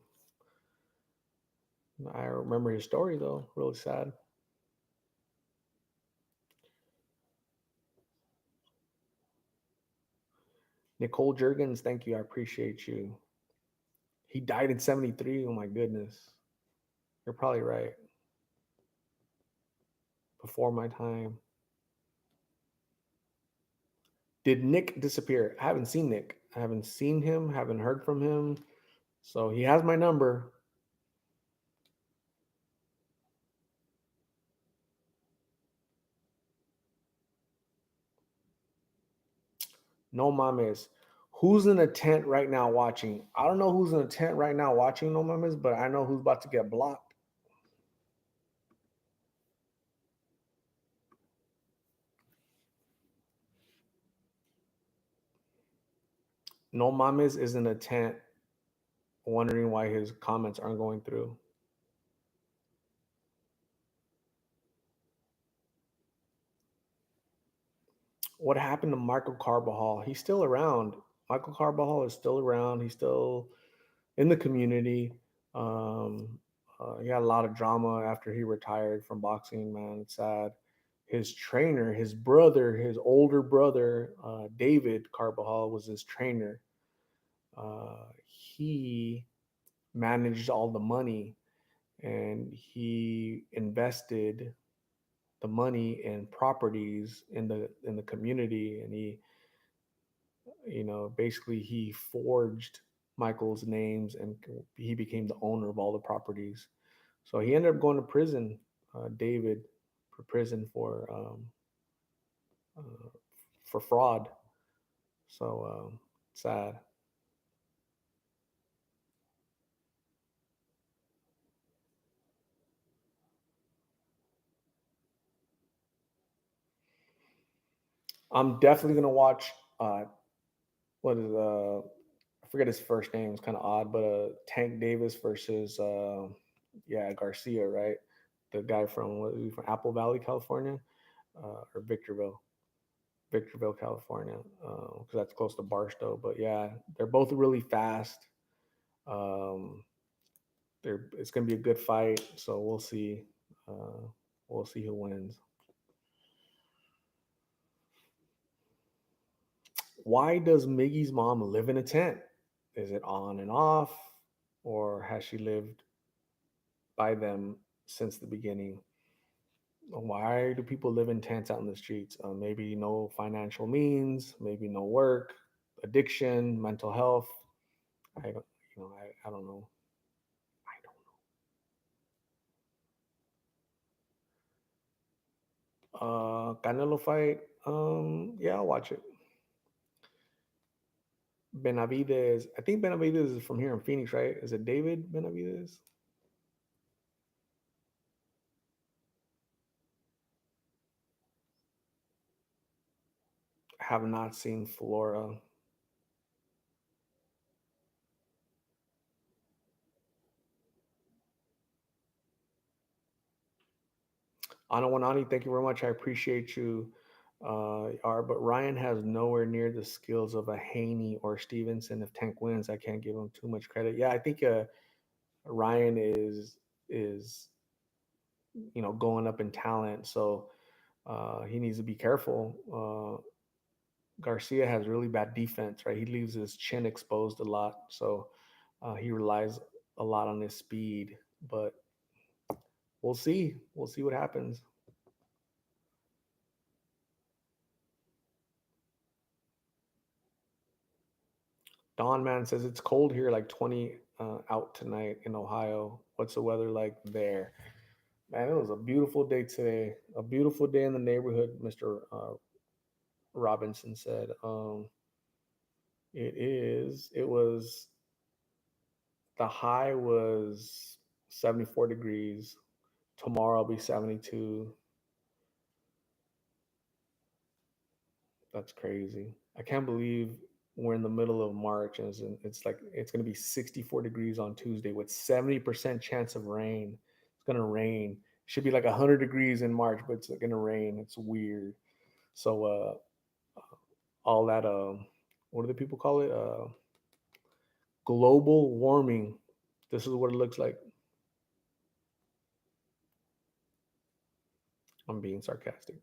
I remember his story though. Really sad. Nicole Jurgens, thank you. I appreciate you. He died in 73. Oh my goodness. You're probably right. Before my time. Did Nick disappear? I haven't seen Nick. I haven't seen him, haven't heard from him. So he has my number. No mames. Who's in a tent right now watching? I don't know who's in a tent right now watching No mames, but I know who's about to get blocked. No mames is in a tent wondering why his comments aren't going through. What happened to Michael Carbajal? He's still around. Michael Carbajal is still around. He's still in the community. Um, he had a lot of drama after he retired from boxing. Man, it's sad. His trainer, his brother, his older brother, David Carbajal, was his trainer. He managed all the money, and he invested the money in properties in the community, and basically he forged Michael's names, and he became the owner of all the properties. So he ended up going to prison, David, for prison uh, for fraud. So sad. I'm definitely gonna watch. What is I forget his first name. It's kind of odd, but Tank Davis versus yeah, Garcia, right? The guy from, what is he, from Apple Valley, California, or Victorville, California, because that's close to Barstow. But yeah, they're both really fast. Um, it's gonna be a good fight, so we'll see. Uh, we'll see who wins. Why does Miggy's mom live in a tent? Is it on and off, or has she lived by them since the beginning? Why do people live in tents out in the streets? Maybe no financial means, maybe no work, addiction, mental health. I don't, I don't know. I don't know. Canelo fight. Yeah, I'll watch it. Benavides. I think Benavides is from here in Phoenix, right? Is it David Benavides? Have not seen Flora. Ana Wanani, thank you very much. I appreciate you. But Ryan has nowhere near the skills of a Haney or Stevenson. If Tank wins, I can't give him too much credit. Yeah, I think Ryan is going up in talent, so he needs to be careful. Garcia has really bad defense, right? He leaves his chin exposed a lot, so he relies. a lot on his speed, but we'll see. We'll see what happens. Don Man says it's cold here, like 20 out tonight in Ohio. What's the weather like there? Man, it was a beautiful day today. A beautiful day in the neighborhood, Mr. Robinson said. It was, the high was 74 degrees. Tomorrow will be 72. That's crazy. I can't believe we're in the middle of March and it's like it's going to be 64 degrees on Tuesday with 70% chance of rain. It's going to rain. It should be like 100 degrees in March, but it's going to rain. It's weird. So all that what do the people call it? Global warming. This is what it looks like. I'm being sarcastic.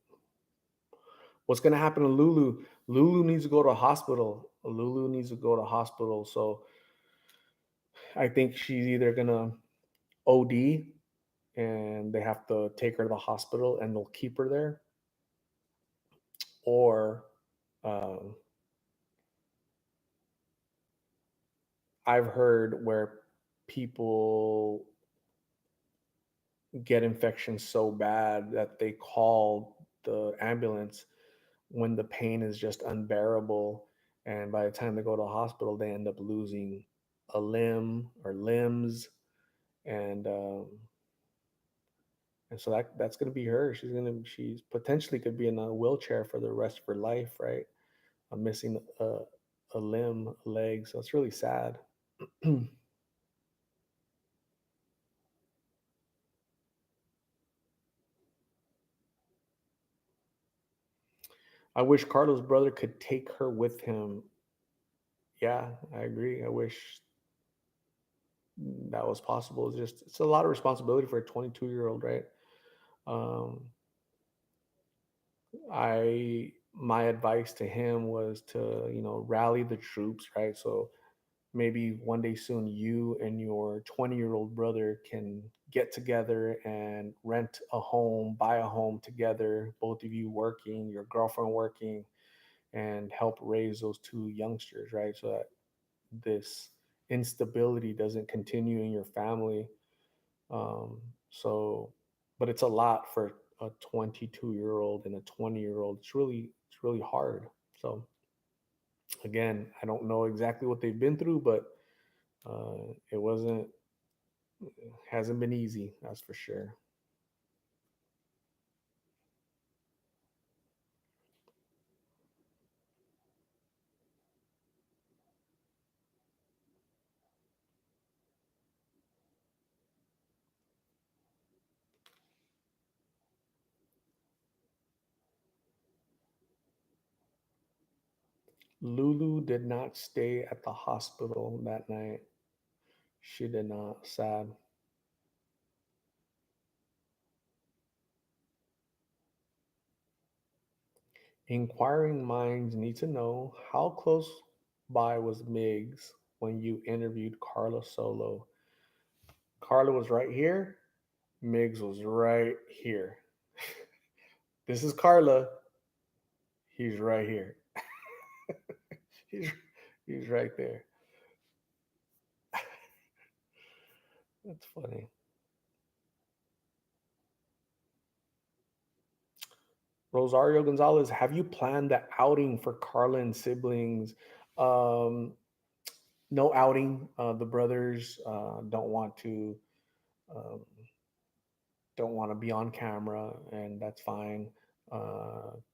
What's going to happen to Lulu? Lulu needs to go to a hospital. Lulu needs to go to a hospital. So I think she's either going to OD and they have to take her to the hospital and they'll keep her there, or um, I've heard where people get infections so bad that they call the ambulance when the pain is just unbearable, and by the time they go to the hospital they end up losing a limb or limbs, and and so that's going to be her. She's potentially could be in a wheelchair for the rest of her life, right? I'm missing a limb, a leg, so it's really sad. I wish Carlos' brother could take her with him. Yeah, I agree. I wish that was possible. It's a lot of responsibility for a 22-year-old, right? Um, I my advice to him was to rally the troops, right? So maybe one day soon you and your 20-year-old brother can get together and rent a home, buy a home together, both of you working, your girlfriend working, and help raise those two youngsters, right? So that this instability doesn't continue in your family. Um, so, but it's a lot for a 22-year-old and a 20-year-old. It's really hard. So again, I don't know exactly what they've been through, but it wasn't hasn't been easy, that's for sure. Lulu did not stay at the hospital that night. She did not. Sad. Inquiring minds need to know how close by was Migs when you interviewed Carla Solo. Carla was right here. Migs was right here. This is Carla. He's right here. he's he's right there. That's funny. Rosario Gonzalez, have you planned the outing for Carla and siblings? Um, no outing. The brothers um, don't want to be on camera, and that's fine.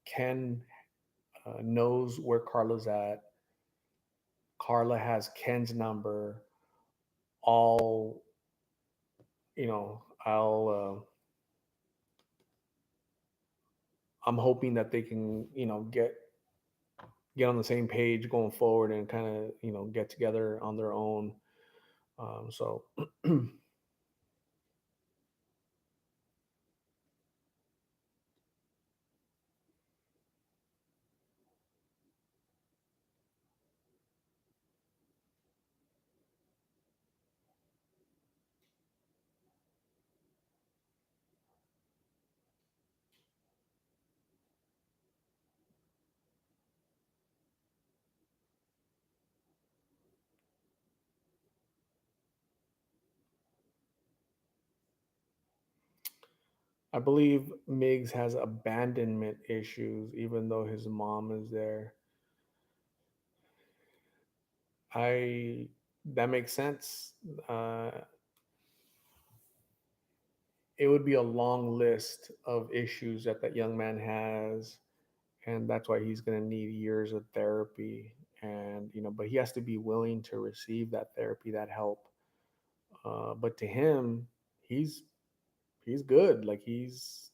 Ken knows where Carla's at. Carla has Ken's number. All I'll. I'm hoping that they can, get on the same page going forward and kind of, get together on their own. So I believe Migs has abandonment issues, even though his mom is there. I That makes sense. Uh, it would be a long list of issues that that young man has, and that's why he's going to need years of therapy. And but he has to be willing to receive that therapy, that help. But to him, he's he's good. Like he's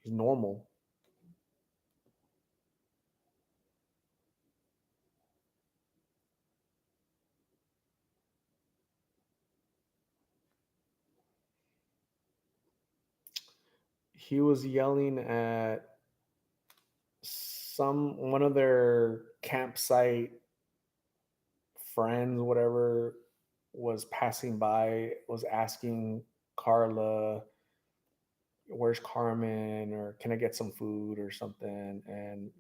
normal. He was yelling at one of their campsite friends, whatever, was passing by, was asking Carla, "Where's Carmen?" or "Can I get some food?" or something. And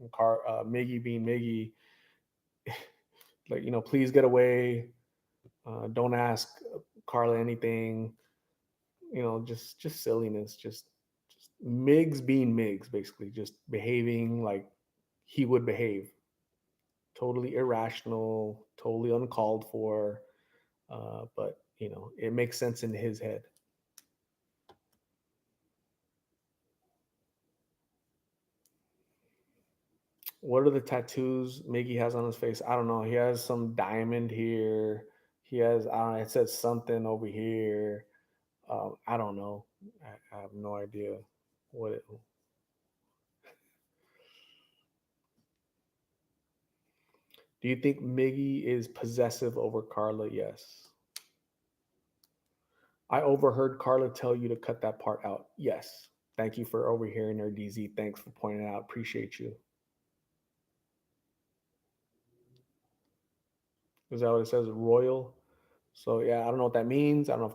Miggy being Miggy, like, please get away. Don't ask Carla anything. Just silliness. Just Migs being Migs, basically, just behaving like he would behave. Totally irrational, totally uncalled for. But it makes sense in his head. What are the tattoos Miggy has on his face? I don't know. He has some diamond here. He has, I don't know, it says something over here. I don't know. I have no idea what it. Do you think Miggy is possessive over Carla? Yes. I overheard Carla tell you to cut that part out. Yes. Thank you for overhearing her, DZ. Thanks for pointing it out. Appreciate you. Is that what it says? Royal. So yeah, I don't know what that means. I don't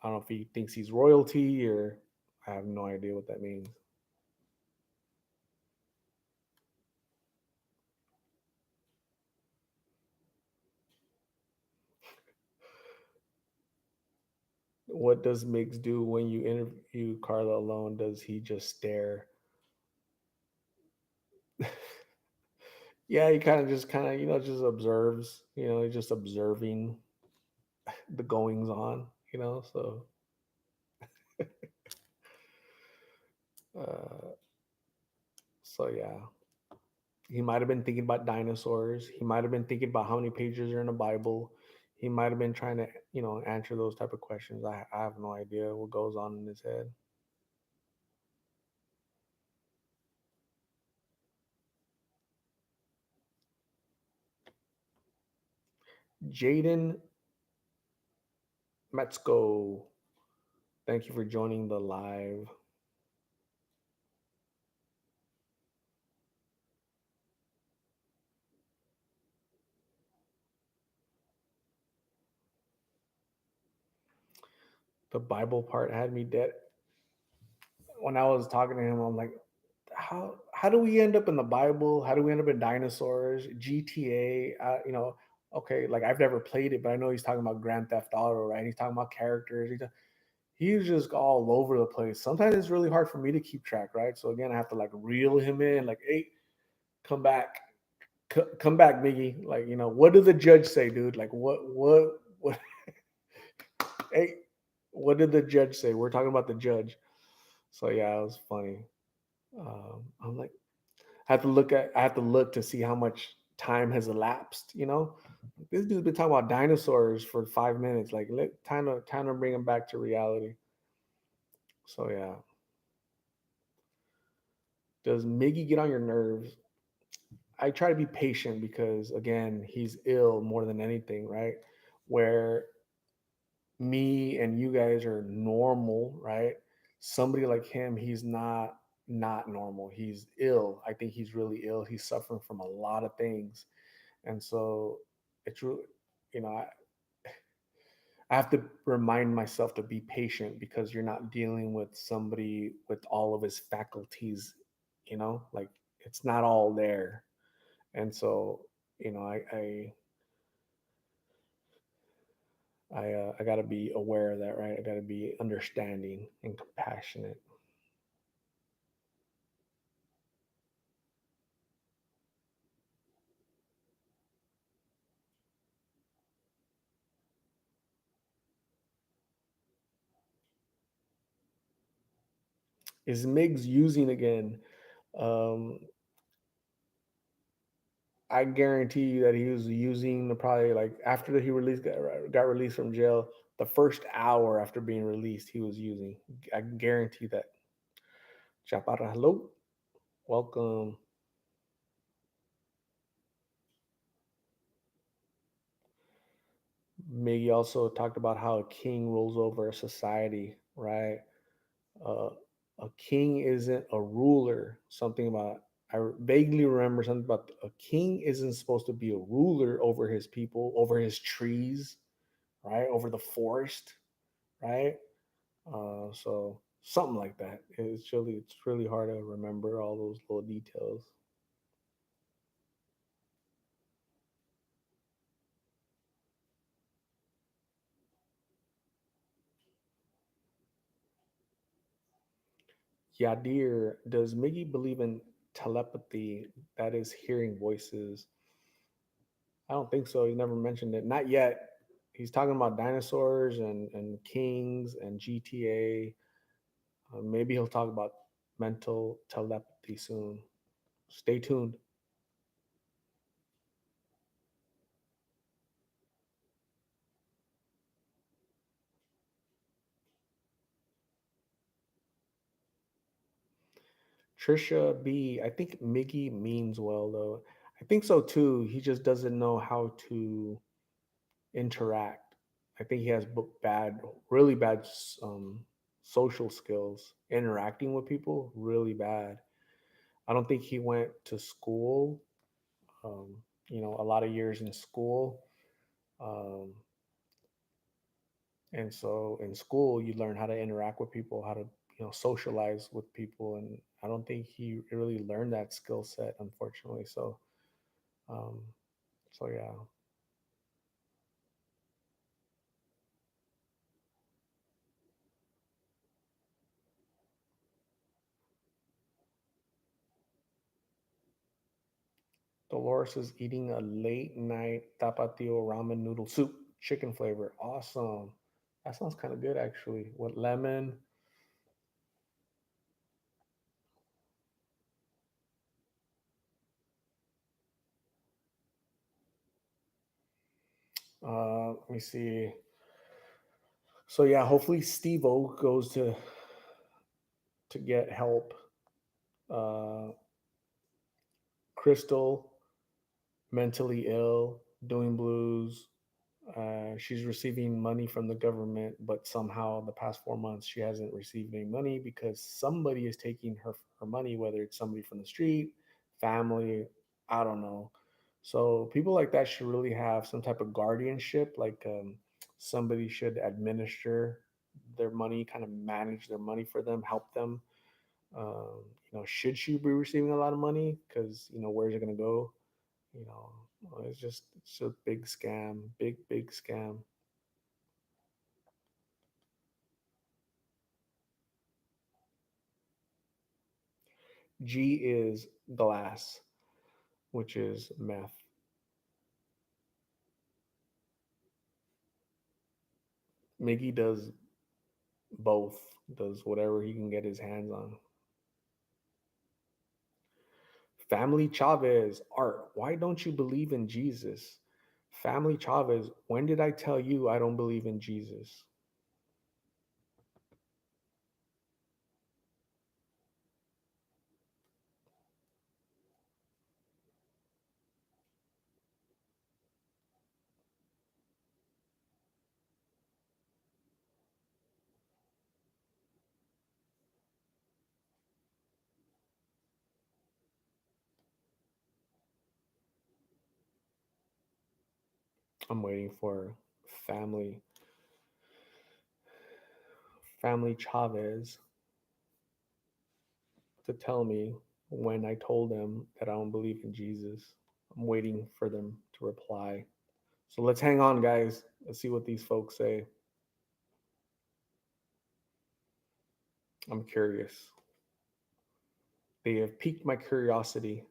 know if he thinks he's royalty, or I have no idea what that means. What does Migs do when you interview Carla alone? Does he just stare? Yeah, he kind of just observes. He's just observing the goings on. Uh, so yeah, he might have been thinking about dinosaurs. He might have been thinking about how many pages are in the Bible. He might have been trying to answer those type of questions. I have no idea what goes on in his head. Jaden Metzko, thank you for joining the live. The Bible part had me dead. When I was talking to him, I'm like, how do we end up in the Bible? How do we end up in dinosaurs? GTA? Okay, like I've never played it, but I know he's talking about Grand Theft Auto, right? He's talking about characters. He's just all over the place. Sometimes it's really hard for me to keep track, right? So again, I have to like reel him in, like, hey, come back, come back, Biggie. Like, what did the judge say, dude? Like, what? Hey, what did the judge say? We're talking about the judge. So yeah, it was funny. I'm like, I have to look to see how much time has elapsed. This dude's been talking about dinosaurs for 5 minutes. Like, time to bring him back to reality. So yeah, does Miggy get on your nerves? I try to be patient because again, he's ill more than anything, right? Where me and you guys are normal, right? Somebody like him, he's not normal. He's ill. I think he's really ill. He's suffering from a lot of things. And so it's really, you know, I, I have to remind myself to be patient because you're not dealing with somebody with all of his faculties, like it's not all there. And so, I I got to be aware of that, right? I got to be understanding and compassionate. Is Migs using again? Um, I guarantee you that he was using probably like after he got released from jail. The first hour after being released, he was using. I guarantee that. Chaparra, hello, welcome. Miggy also talked about how a king rules over a society, right? Uh, a king isn't a ruler. Something about I vaguely remember something about a king isn't supposed to be a ruler over his people, over his trees, right? Over the forest, right? So something like that. It's really hard to remember all those little details. Yadir, does Miggy believe in telepathy? That is hearing voices. I don't think so. He never mentioned it. Not yet. He's talking about dinosaurs and kings and GTA. Maybe he'll talk about mental telepathy soon. Stay tuned. Trisha B. I think Miggy means well though. I think so too. He just doesn't know how to interact. I think he has really bad social skills, interacting with people, really bad. I don't think he went to school, um, a lot of years in school. Um, and so in school, you learn how to interact with people, how to, socialize with people. And I don't think he really learned that skill set, unfortunately. Um, so yeah. Dolores is eating a late night tapatio ramen noodle soup, chicken flavor. Awesome. That sounds kind of good actually. With lemon. Let me see. So yeah, hopefully Steve O goes to get help. Uh, Crystal, mentally ill, doing blues. She's receiving money from the government, but somehow the past 4 months she hasn't received any money because somebody is taking her money, whether it's somebody from the street, family, I don't know. So people like that should really have some type of guardianship, like somebody should administer their money, kind of manage their money for them, help them. Should she be receiving a lot of money? Because where's it gonna go? You know, it's a big scam, big scam. G is glass, which is meth. Miggy does both, does whatever he can get his hands on. Family Chavez, Art, why don't you believe in Jesus? Family Chavez, when did I tell you I don't believe in Jesus? I'm waiting for family family Chavez to tell me when I told them that I don't believe in Jesus. I'm waiting for them to reply. So let's hang on, guys. Let's see what these folks say. I'm curious. They have piqued my curiosity.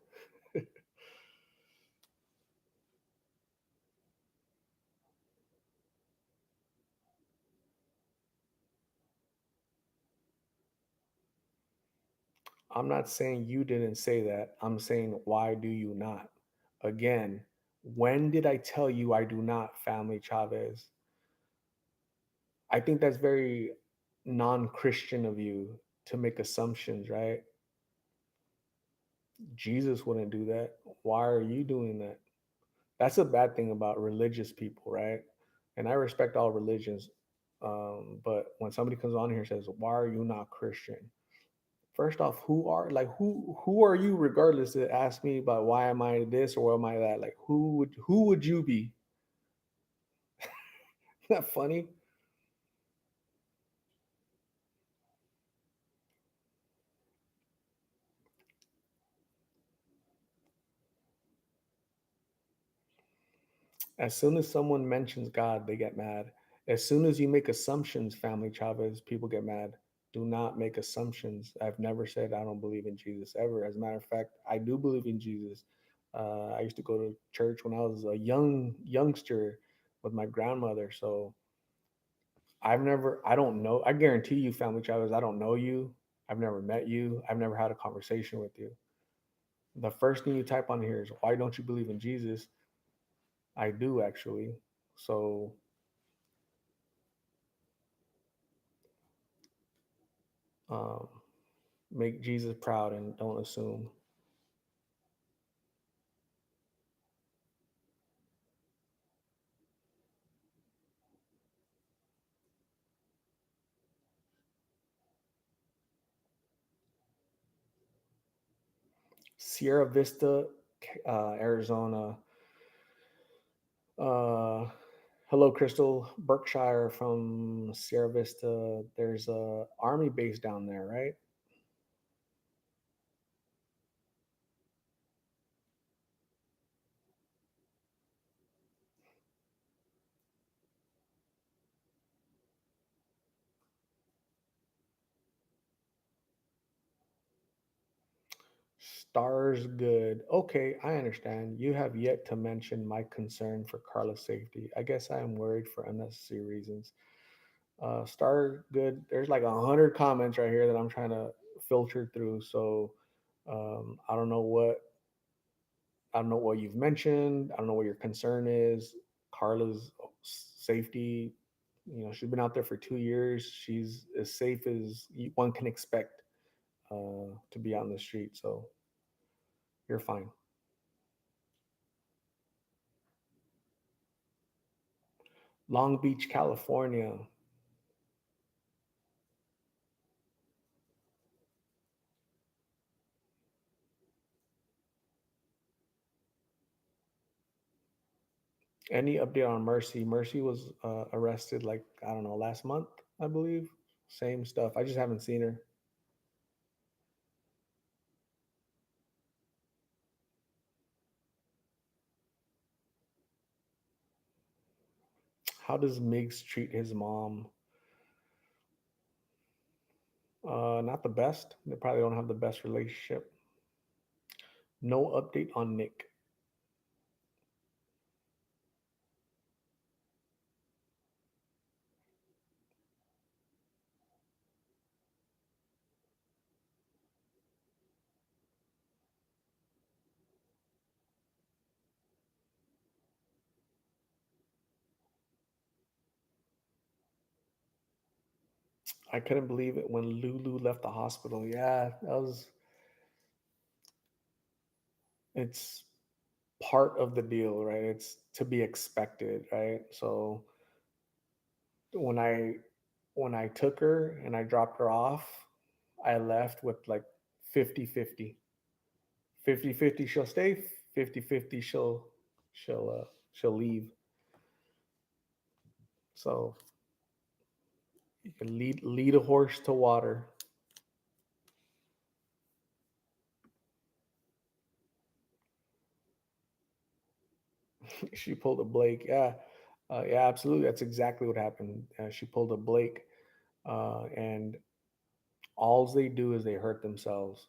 I'm not saying you didn't say that. I'm saying, why do you not? Again, when did I tell you I do not, family Chavez? I think that's very non Christian of you to make assumptions, right? Jesus wouldn't do that. Why are you doing that? That's a bad thing about religious people, right? And I respect all religions. But when somebody comes on here and says, why are you not Christian? First off, who are you regardless to ask me about why am I this or am I that? Like who would you be? Isn't that funny? As soon as someone mentions God, they get mad. As soon as you make assumptions, family Chavez, people get mad. Do not make assumptions. I've never said I don't believe in Jesus ever. As a matter of fact, I do believe in Jesus. I used to go to church when I was a youngster with my grandmother. So I don't know. I guarantee you, family Chavez, I don't know you. I've never met you. I've never had a conversation with you. The first thing you type on here is, why don't you believe in Jesus? I do actually. So um, make Jesus proud and don't assume. Sierra Vista, Arizona. Uh, hello, Crystal. Berkshire from Sierra Vista. There's a army base down there, right? Stars good. Okay, I understand. You have yet to mention my concern for Carla's safety. I guess I am worried for unnecessary reasons. Star good. There's like 100 comments right here that I'm trying to filter through. So I don't know what you've mentioned. I don't know what your concern is. Carla's safety. She's been out there for 2 years. She's as safe as one can expect to be out in the street. So you're fine. Long Beach, California. Any update on Mercy? Mercy was arrested like, I don't know, last month, I believe. Same stuff. I just haven't seen her. How does Migs treat his mom? Not the best. They probably don't have the best relationship. No update on Nick. I couldn't believe it when Lulu left the hospital. Yeah, it's part of the deal, right? It's to be expected, right? So when I when I took her and I dropped her off, I left with like 50-50. 50-50 she'll stay, 50-50 she'll leave. So you can lead a horse to water. She pulled a Blake. Yeah, yeah, absolutely. That's exactly what happened. She pulled a Blake, and all they do is they hurt themselves.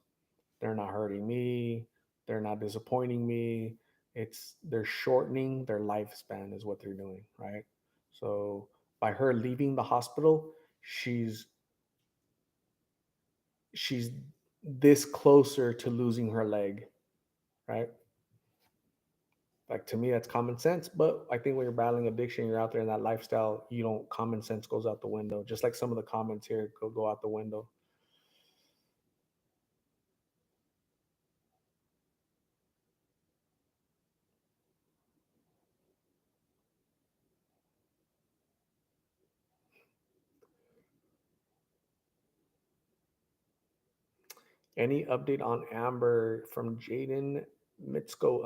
They're not hurting me. They're not disappointing me. It's they're shortening their lifespan is what they're doing, right? So by her leaving the hospital, she's she's this closer to losing her leg, right? Like to me, that's common sense. But I think when you're battling addiction, you're out there in that lifestyle, you don't common sense goes out the window. Just like some of the comments here go out the window. Any update on Amber from Jaden Mitsko?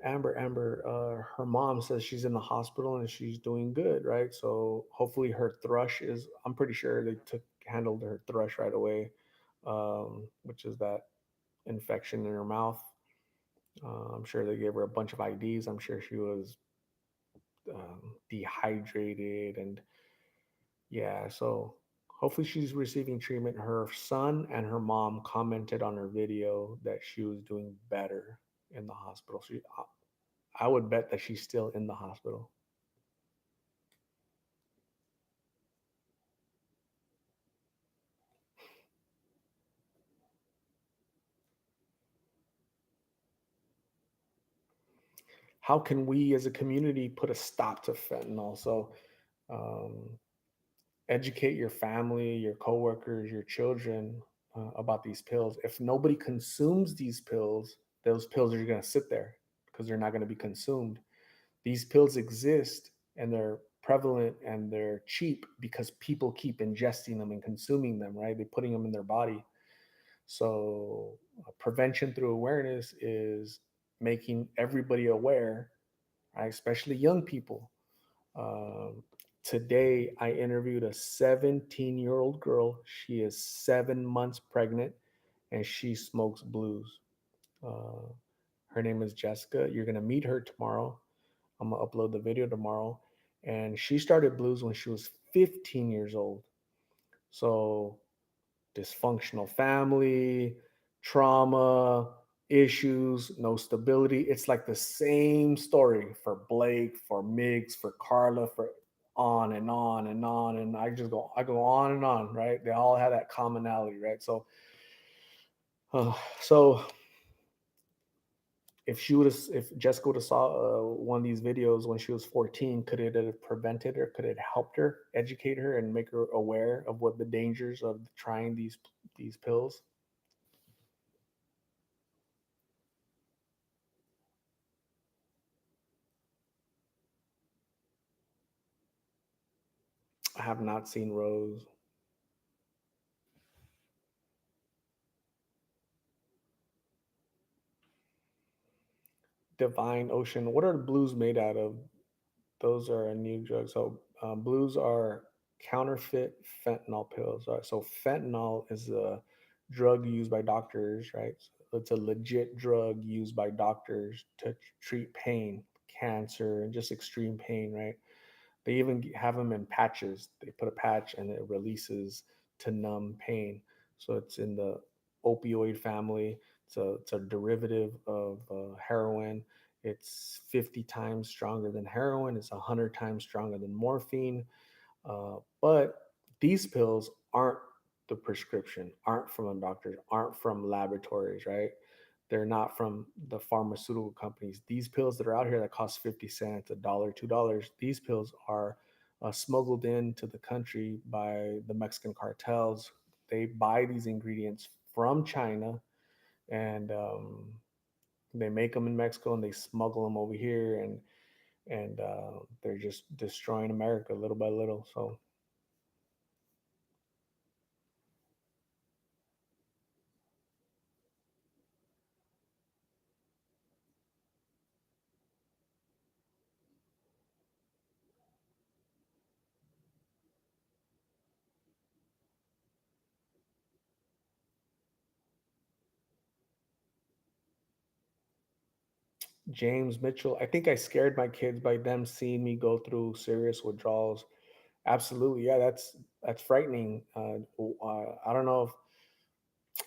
Amber, her mom says she's in the hospital and she's doing good, right? So hopefully her thrush is. I'm pretty sure they took handled her thrush right away, which is that infection in her mouth. I'm sure they gave her a bunch of IDs. I'm sure she was dehydrated and yeah. So hopefully she's receiving treatment. Her son and her mom commented on her video that she was doing better in the hospital. I would bet that she's still in the hospital. How can we as a community put a stop to fentanyl? So, um, educate your family, your coworkers, your children about these pills. If nobody consumes these pills, those pills are going to sit there because they're not going to be consumed. These pills exist and they're prevalent and they're cheap because people keep ingesting them and consuming them, right? They're putting them in their body. So, prevention through awareness is making everybody aware, right? Especially young people. Um, Today, I interviewed a 17-year-old girl. She is 7 months pregnant and she smokes blues. Uh, Her name is Jessica. You're going to meet her tomorrow. I'm going to upload the video tomorrow. And she started blues when she was 15 years old. So dysfunctional family, trauma, issues, no stability. It's like the same story for Blake, for Migs, for Carla, for on and on and on. And I go on and on, right? They all have that commonality, right? So if Jessica would have saw one of these videos when she was 14, could it have prevented her? Could it have helped her, educate her, and make her aware of what the dangers of trying these pills? I have not seen Rose. Divine Ocean. What are the blues made out of? Those are a new drug. So blues are counterfeit fentanyl pills. So fentanyl is a drug used by doctors, right? So it's a legit drug used by doctors to treat pain, cancer, and just extreme pain, right? They even have them in patches. They put a patch and it releases to numb pain. So it's in the opioid family. It's a derivative of heroin. It's 50 times stronger than heroin. It's 100 times stronger than morphine. But these pills aren't the prescription, aren't from doctors, aren't from laboratories, right? They're not from the pharmaceutical companies. These pills that are out here that cost 50 cents, a dollar, $2, these pills are smuggled into the country by the Mexican cartels. They buy these ingredients from China and they make them in Mexico and they smuggle them over here and they're just destroying America little by little. So James Mitchell. I think I scared my kids by them seeing me go through serious withdrawals. Absolutely, yeah, that's frightening. I don't know if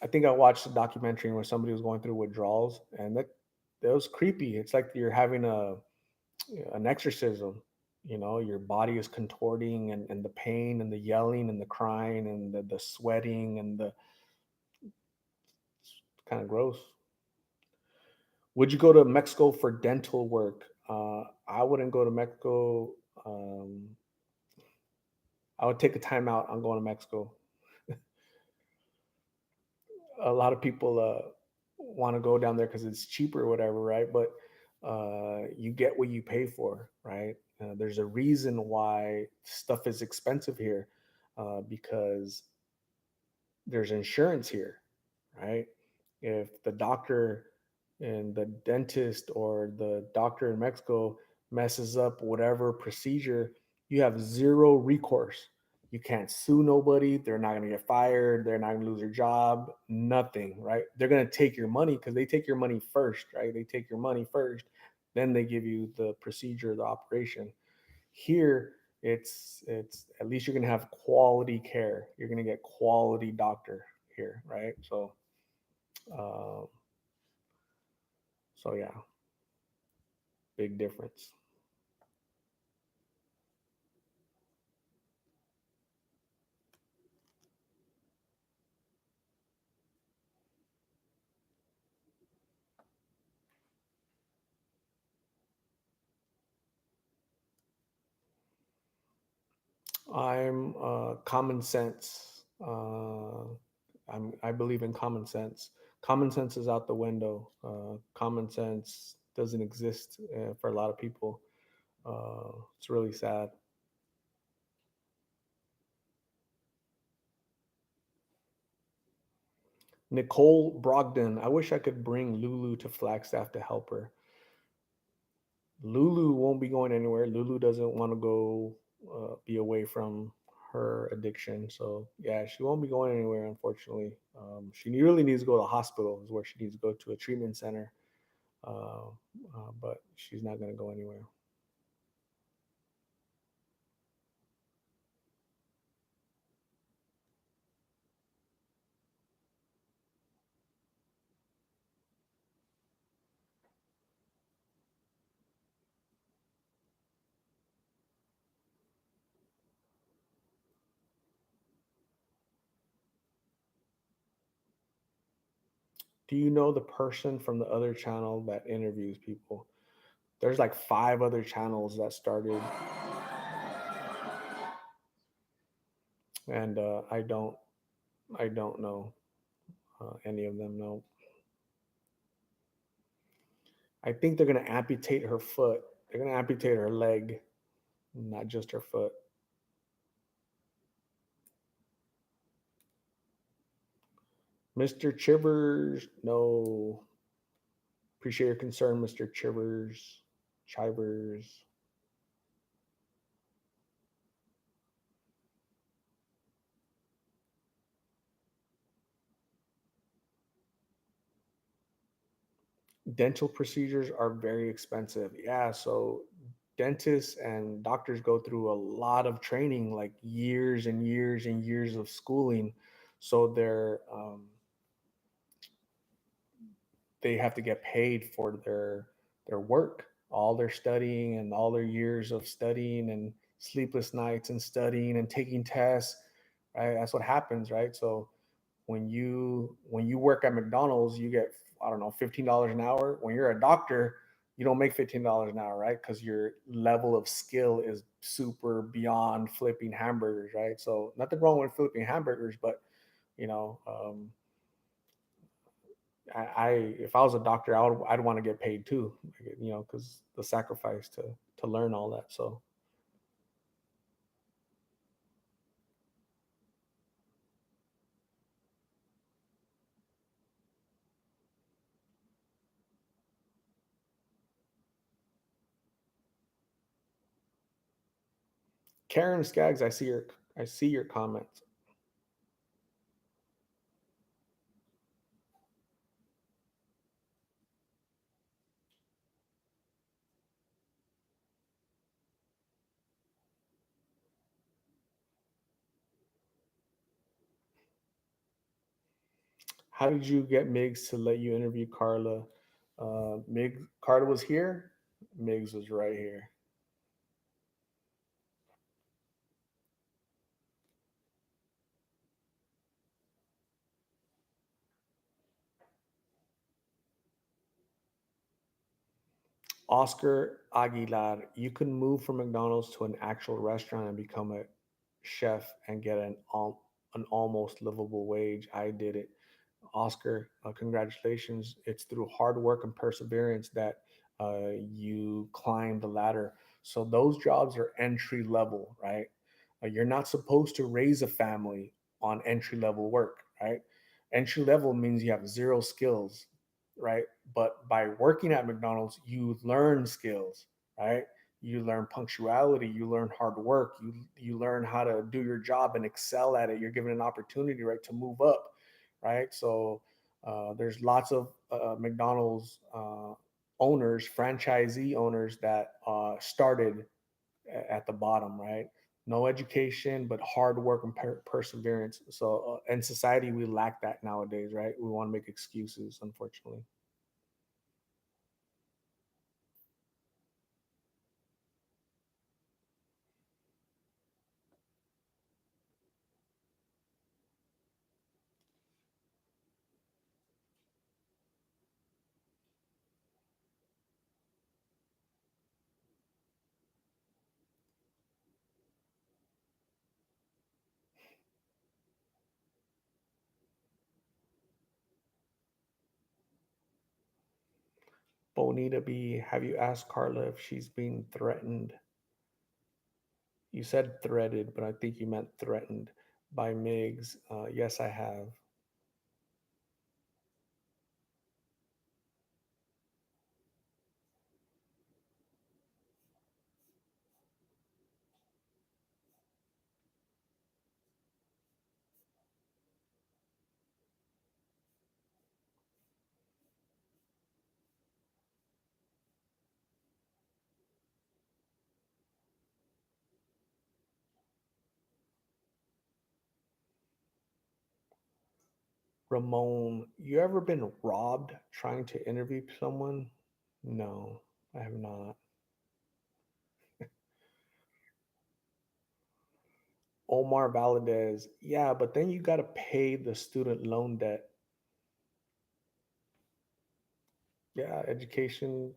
I think I watched a documentary where somebody was going through withdrawals, and that was creepy. It's like you're having an exorcism. You know, your body is contorting, and the pain and the yelling and the crying and the sweating and the kind of gross. Would you go to Mexico for dental work? I wouldn't go to Mexico. Um, I would take a time out on going to Mexico. A lot of people want to go down there because it's cheaper or whatever, right? But you get what you pay for, right? There's a reason why stuff is expensive here, because there's insurance here, right? If the doctor and the dentist or the doctor in Mexico messes up whatever procedure, you have zero recourse. You can't sue nobody. They're not going to get fired. They're not going to lose their job. Nothing, right? They're going to take your money because they take your money first, right? They take your money first. Then they give you the procedure, the operation. Here, it's at least you're going to have quality care. You're going to get quality doctor here, right? Uh, so yeah, big difference. I'm common sense. I believe in common sense. Common sense is out the window. Common sense doesn't exist for a lot of people. It's really sad. Nicole Brogdon. I wish I could bring Lulu to Flagstaff to help her. Lulu won't be going anywhere. Lulu doesn't want to go be away from her addiction. So yeah, she won't be going anywhere. Unfortunately, she really needs to go to the hospital. Is where she needs to go to a treatment center. Uh, but she's not going to go anywhere. Do you know the person from the other channel that interviews people? There's like five other channels that started, and I don't know any of them. No, I think they're gonna amputate her foot. They're gonna amputate her leg, not just her foot. Mr. Chivers, no. Appreciate your concern, Mr. Chivers. Chivers. Dental procedures are very expensive. Yeah, so dentists and doctors go through a lot of training, like years and years and years of schooling. So they have to get paid for their work, all their studying and all their years of studying and sleepless nights and studying and taking tests. Right, that's what happens, right? So when you work at McDonald's, you get, I don't know, $15 an hour. When you're a doctor, you don't make $15 an hour, right? Because your level of skill is super beyond flipping hamburgers, right? So nothing wrong with flipping hamburgers, but you know, I if I was a doctor, I'd want to get paid too, because the sacrifice to learn all that. So Karen Skaggs, I see your comments. How did you get Migs to let you interview Carla? Carla was here. Migs was right here. Oscar Aguilar, you can move from McDonald's to an actual restaurant and become a chef and get an almost livable wage. I did it. Oscar, congratulations. It's through hard work and perseverance that you climb the ladder. So those jobs are entry level, right? You're not supposed to raise a family on entry level work, right? Entry level means you have zero skills, right? But by working at McDonald's, you learn skills, right? You learn punctuality, you learn hard work, you learn how to do your job and excel at it. You're given an opportunity, right, to move up, right? So there's lots of McDonald's owners, franchisee owners that started at the bottom, right? No education, but hard work and perseverance. So in society, we lack that nowadays, right? We want to make excuses, unfortunately. Bonita B, have you asked Carla if she's being threatened? You said threaded, but I think you meant threatened by Migs. Yes, I have. Ramon, you ever been robbed trying to interview someone? No, I have not. Omar Valadez, yeah, but then you got to pay the student loan debt. Yeah, education.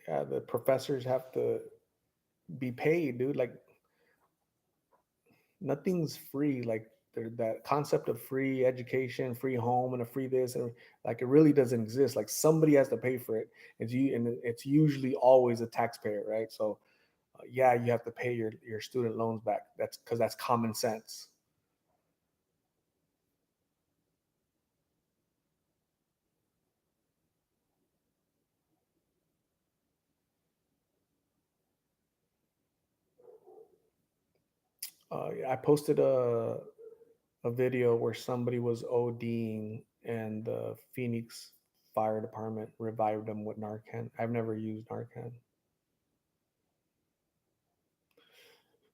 Yeah, the professors have to be paid, dude. Like nothing's free. Like that concept of free education, free home, and a free this, and like it really doesn't exist. Like somebody has to pay for it. And it's usually always a taxpayer, right? So yeah, you have to pay your student loans back. That's because that's common sense. I posted a video where somebody was ODing and the Phoenix Fire Department revived them with Narcan. I've never used Narcan.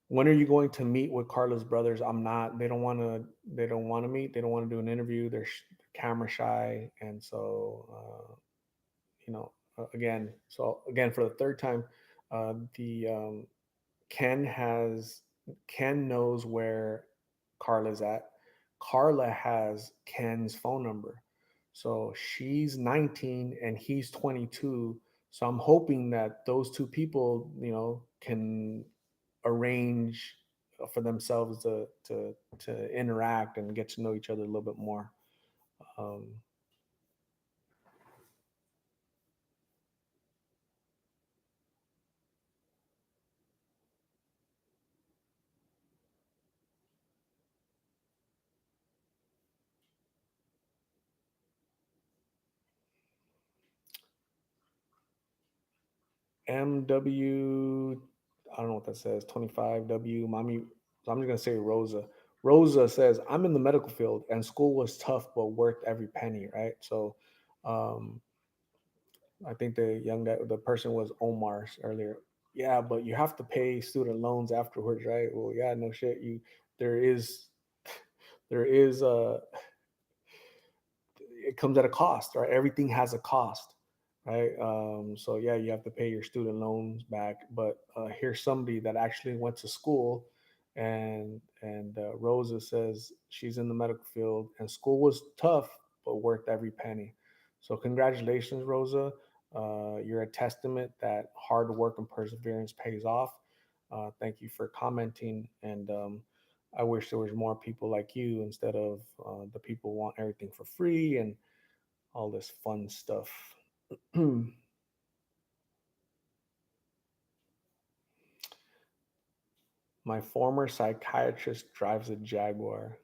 When are you going to meet with Carla's brothers? I'm not. They don't want to. They don't want to meet. They don't want to do an interview. They're camera shy, and so you know. Again, so again for the third time, the Ken has Ken knows where Carla's at. Carla has Ken's phone number. So she's 19 and he's 22. So I'm hoping that those two people, can arrange for themselves to interact and get to know each other a little bit more. Um, MW, I don't know what that says, 25W, mommy. So I'm just going to say Rosa. Rosa says, I'm in the medical field and school was tough, but worth every penny, right? So um, I think the young guy, the person was Omar's earlier. Yeah, but you have to pay student loans afterwards, right? Well, yeah, no shit. There is there is a it comes at a cost, right? Everything has a cost, right? So yeah, you have to pay your student loans back. But here's somebody that actually went to school, and Rosa says she's in the medical field, and school was tough but worth every penny. So congratulations, Rosa. You're a testament that hard work and perseverance pays off. Thank you for commenting, and I wish there was more people like you instead of the people who want everything for free and all this fun stuff. My former psychiatrist drives a Jaguar.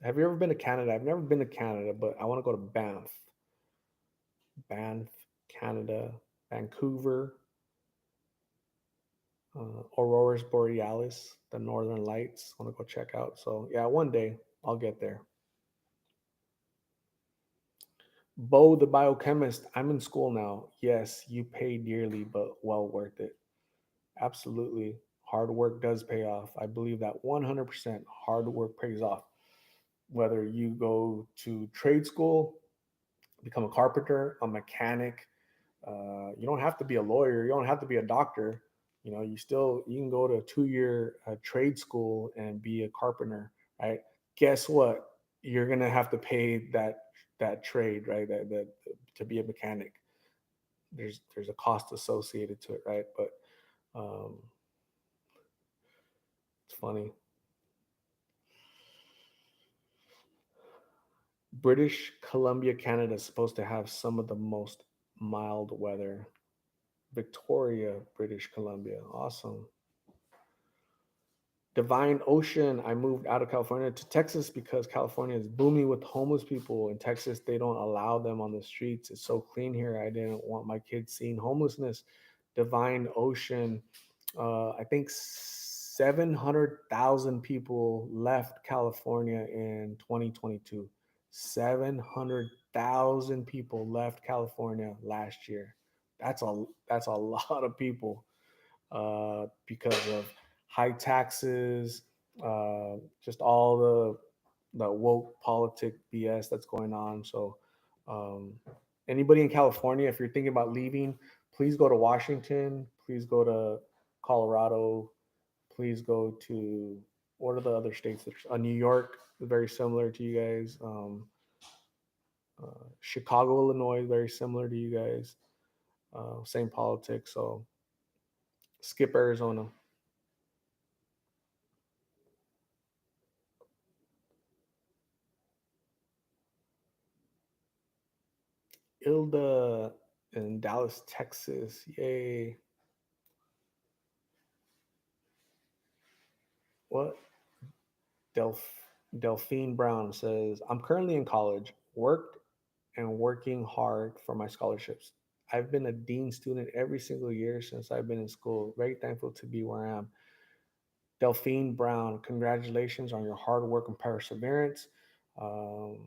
Have you ever been to Canada? I've never been to Canada, but I want to go to Banff. Banff, Canada, Vancouver, Auroras Borealis, the Northern Lights. I want to go check out. So yeah, one day I'll get there. Bo, the biochemist, I'm in school now. Yes, you pay dearly, but well worth it. Absolutely. Hard work does pay off. I believe that 100% hard work pays off. Whether you go to trade school, become a carpenter, a mechanic, you don't have to be a lawyer, you don't have to be a doctor. You can go to a 2 year trade school and be a carpenter, right? Guess what? You're gonna have to pay that trade, right? That to be a mechanic. There's a cost associated to it, right? But um, it's funny. British Columbia, Canada is supposed to have some of the most mild weather. Victoria, British Columbia. Awesome. Divine Ocean. I moved out of California to Texas because California is booming with homeless people. In Texas, they don't allow them on the streets. It's so clean here. I didn't want my kids seeing homelessness. Divine Ocean. I think 700,000 people left California in 2022. 700,000 people left California last year. That's a lot of people because of high taxes, just all the woke politic BS that's going on. So, um, anybody in California, if you're thinking about leaving, please go to Washington. Please go to Colorado. Please go to what are the other states? There's New York, very similar to you guys. Chicago, Illinois, very similar to you guys. Same politics. So skip Arizona. Ilda in Dallas, Texas. Yay. What? Delph- Delphine Brown says, I'm currently in college, worked and working hard for my scholarships. I've been a dean student every single year since I've been in school. Very thankful to be where I am. Delphine Brown, congratulations on your hard work and perseverance. Um,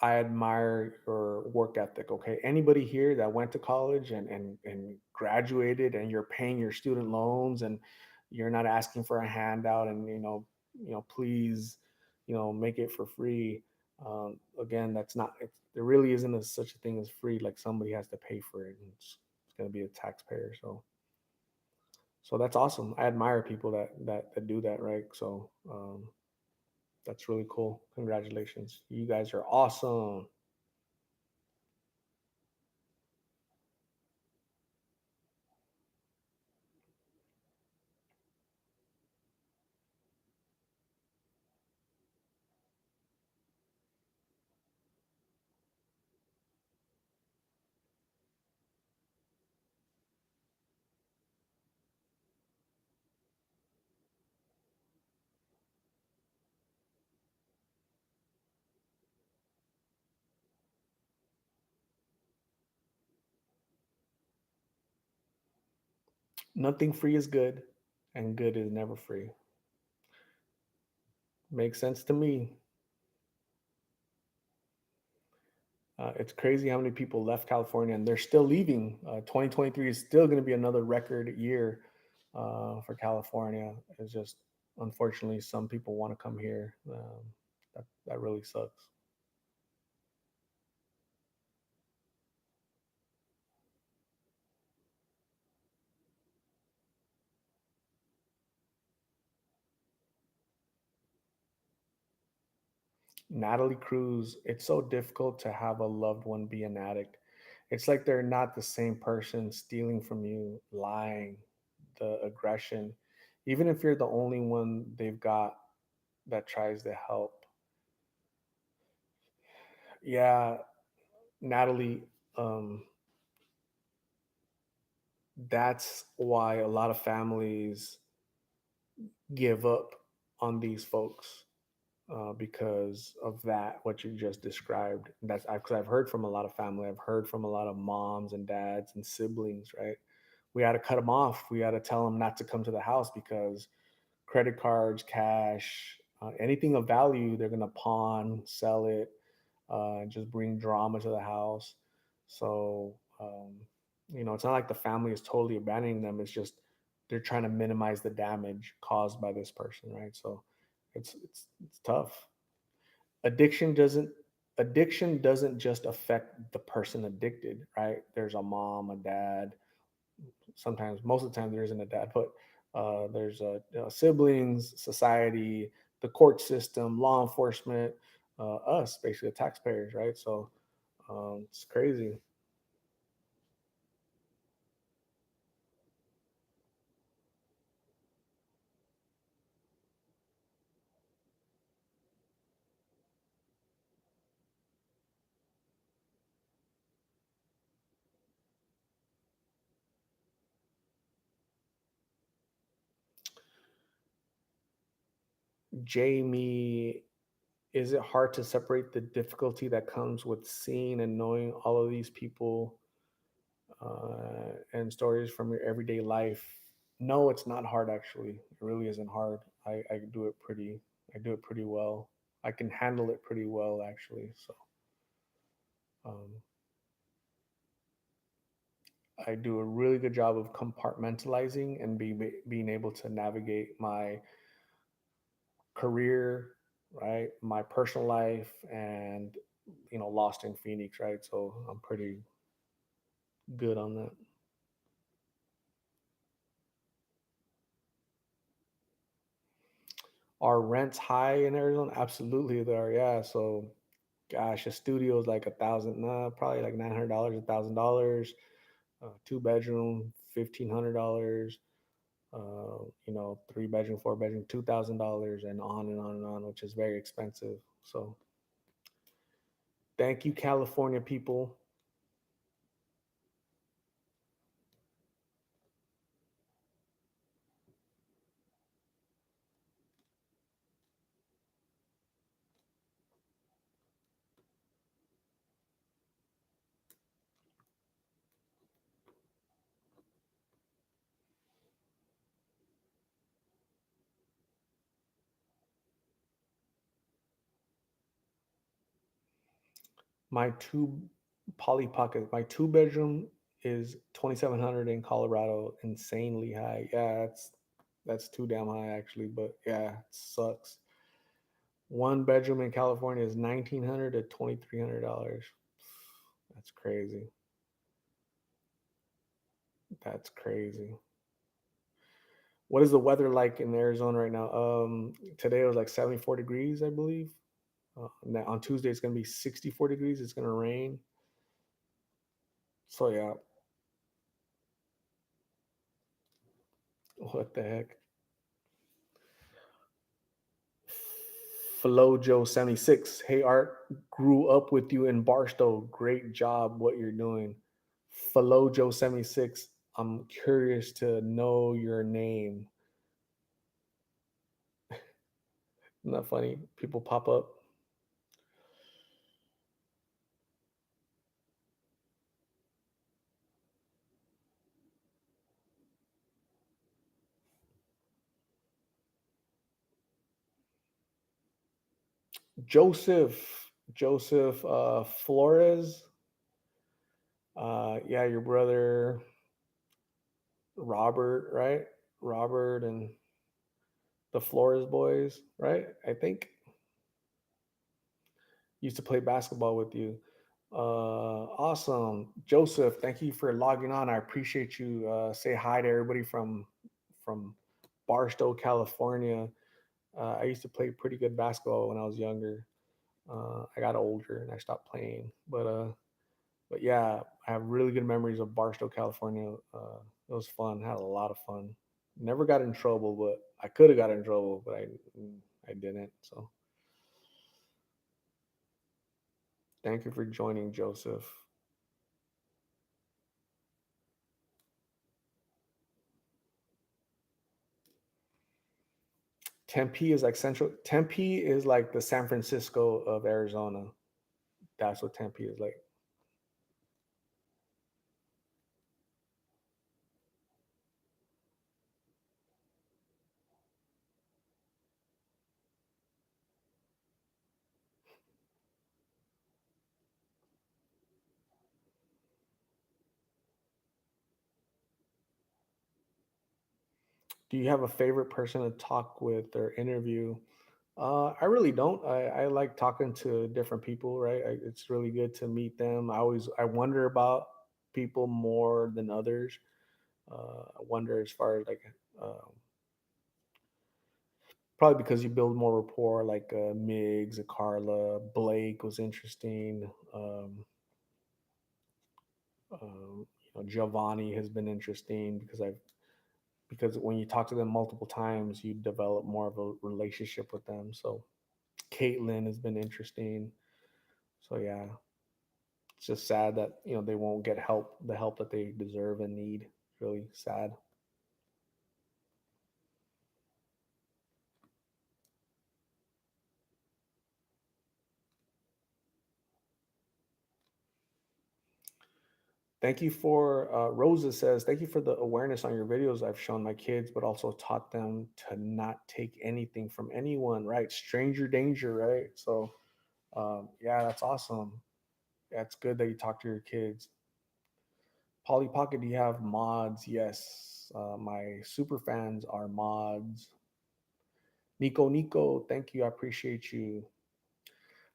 I admire your work ethic. Okay, anybody here that went to college and graduated, and you're paying your student loans, and you're not asking for a handout, and please, make it for free. Again, that's not. There really isn't such a thing as free. Like somebody has to pay for it, and it's going to be a taxpayer. So that's awesome. I admire people that do that. Right. So that's really cool. Congratulations. You guys are awesome. Nothing free is good, and good is never free. Makes sense to me. It's crazy how many people left California and they're still leaving. 2023 is still going to be another record year. for California. It's just unfortunately some people want to come here. That really sucks. Natalie Cruz, it's so difficult to have a loved one be an addict. It's like they're not the same person stealing from you, lying, the aggression. Even if you're the only one they've got that tries to help. Yeah, Natalie, um, that's why a lot of families give up on these folks because of that what you just described. That's because I've heard from a lot of family. I've heard from a lot of moms and dads and siblings. Right, we had to cut them off. We had to tell them not to come to the house because credit cards, cash, anything of value, they're gonna pawn, sell it, just bring drama to the house. So it's not like the family is totally abandoning them. It's just they're trying to minimize the damage caused by this person, right? So it's tough. Addiction doesn't addiction doesn't just affect the person addicted, right? There's a mom, a dad, sometimes most of the time there isn't a dad, but there's siblings, society, the court system, law enforcement, us basically the taxpayers, right? So it's crazy. Jamie, is it hard to separate the difficulty that comes with seeing and knowing all of these people and stories from your everyday life? No, it's not hard actually. It really isn't hard. I do it pretty I do it pretty well. I can handle it pretty well actually. So um, I do a really good job of compartmentalizing and being able to navigate my career, right, my personal life, and lost in Phoenix, right. So I'm pretty good on that. Are rents high in Arizona? Absolutely, they are. Yeah. So, gosh, a studio is like 1,000, nah, probably like $900, $1,000. 2 bedroom, $1,500. Three bedroom, 4 bedroom, $2,000, and on and on and on, which is very expensive. So, thank you, California people. My two Polly Pocket, my 2 bedroom is 2,700 in Colorado, insanely high. Yeah, that's too damn high actually, but yeah, it sucks. 1 bedroom in California is $1,900 to $2,300. That's crazy. That's crazy. What is the weather like in Arizona right now? Today it was like 74 degrees, I believe. Now on Tuesday it's gonna be 64 degrees. It's gonna rain. So yeah, what the heck? Flojo76. Hey Art, grew up with you in Barstow. Great job, what you're doing. Flojo76. I'm curious to know your name. Isn't that funny? People pop up. Joseph Flores. Yeah, your brother Robert, right? Robert and the Flores boys, right? I think used to play basketball with you. Awesome, Joseph. Thank you for logging on. I appreciate you. Say hi to everybody from Barstow, California. I used to play pretty good basketball when I was younger. I got older and I stopped playing, but yeah, I have really good memories of Barstow, California. It was fun. Had a lot of fun. Never got in trouble, but I could have got in trouble, but I didn't. So thank you for joining, Joseph. Tempe is like central. Tempe is like the San Francisco of Arizona. That's what Tempe is like. Do you have a favorite person to talk with or interview? I really don't. I like talking to different people, right? It's really good to meet them. I wonder about people more than others. I wonder as far as like uh, probably because you build more rapport. Like Migs, Carla, Blake was interesting. Giovanni has been interesting because when you talk to them multiple times, you develop more of a relationship with them. So Caitlin has been interesting. So yeah, it's just sad that they won't get the help that they deserve and need. Really sad. Thank you for Rosa says thank you for the awareness on your videos. I've shown my kids, but also taught them to not take anything from anyone. Right, stranger danger. Right. So yeah, that's awesome. That's good that you talk to your kids. Polly Pocket, do you have mods? Yes. My super fans are mods. Nico, thank you. I appreciate you.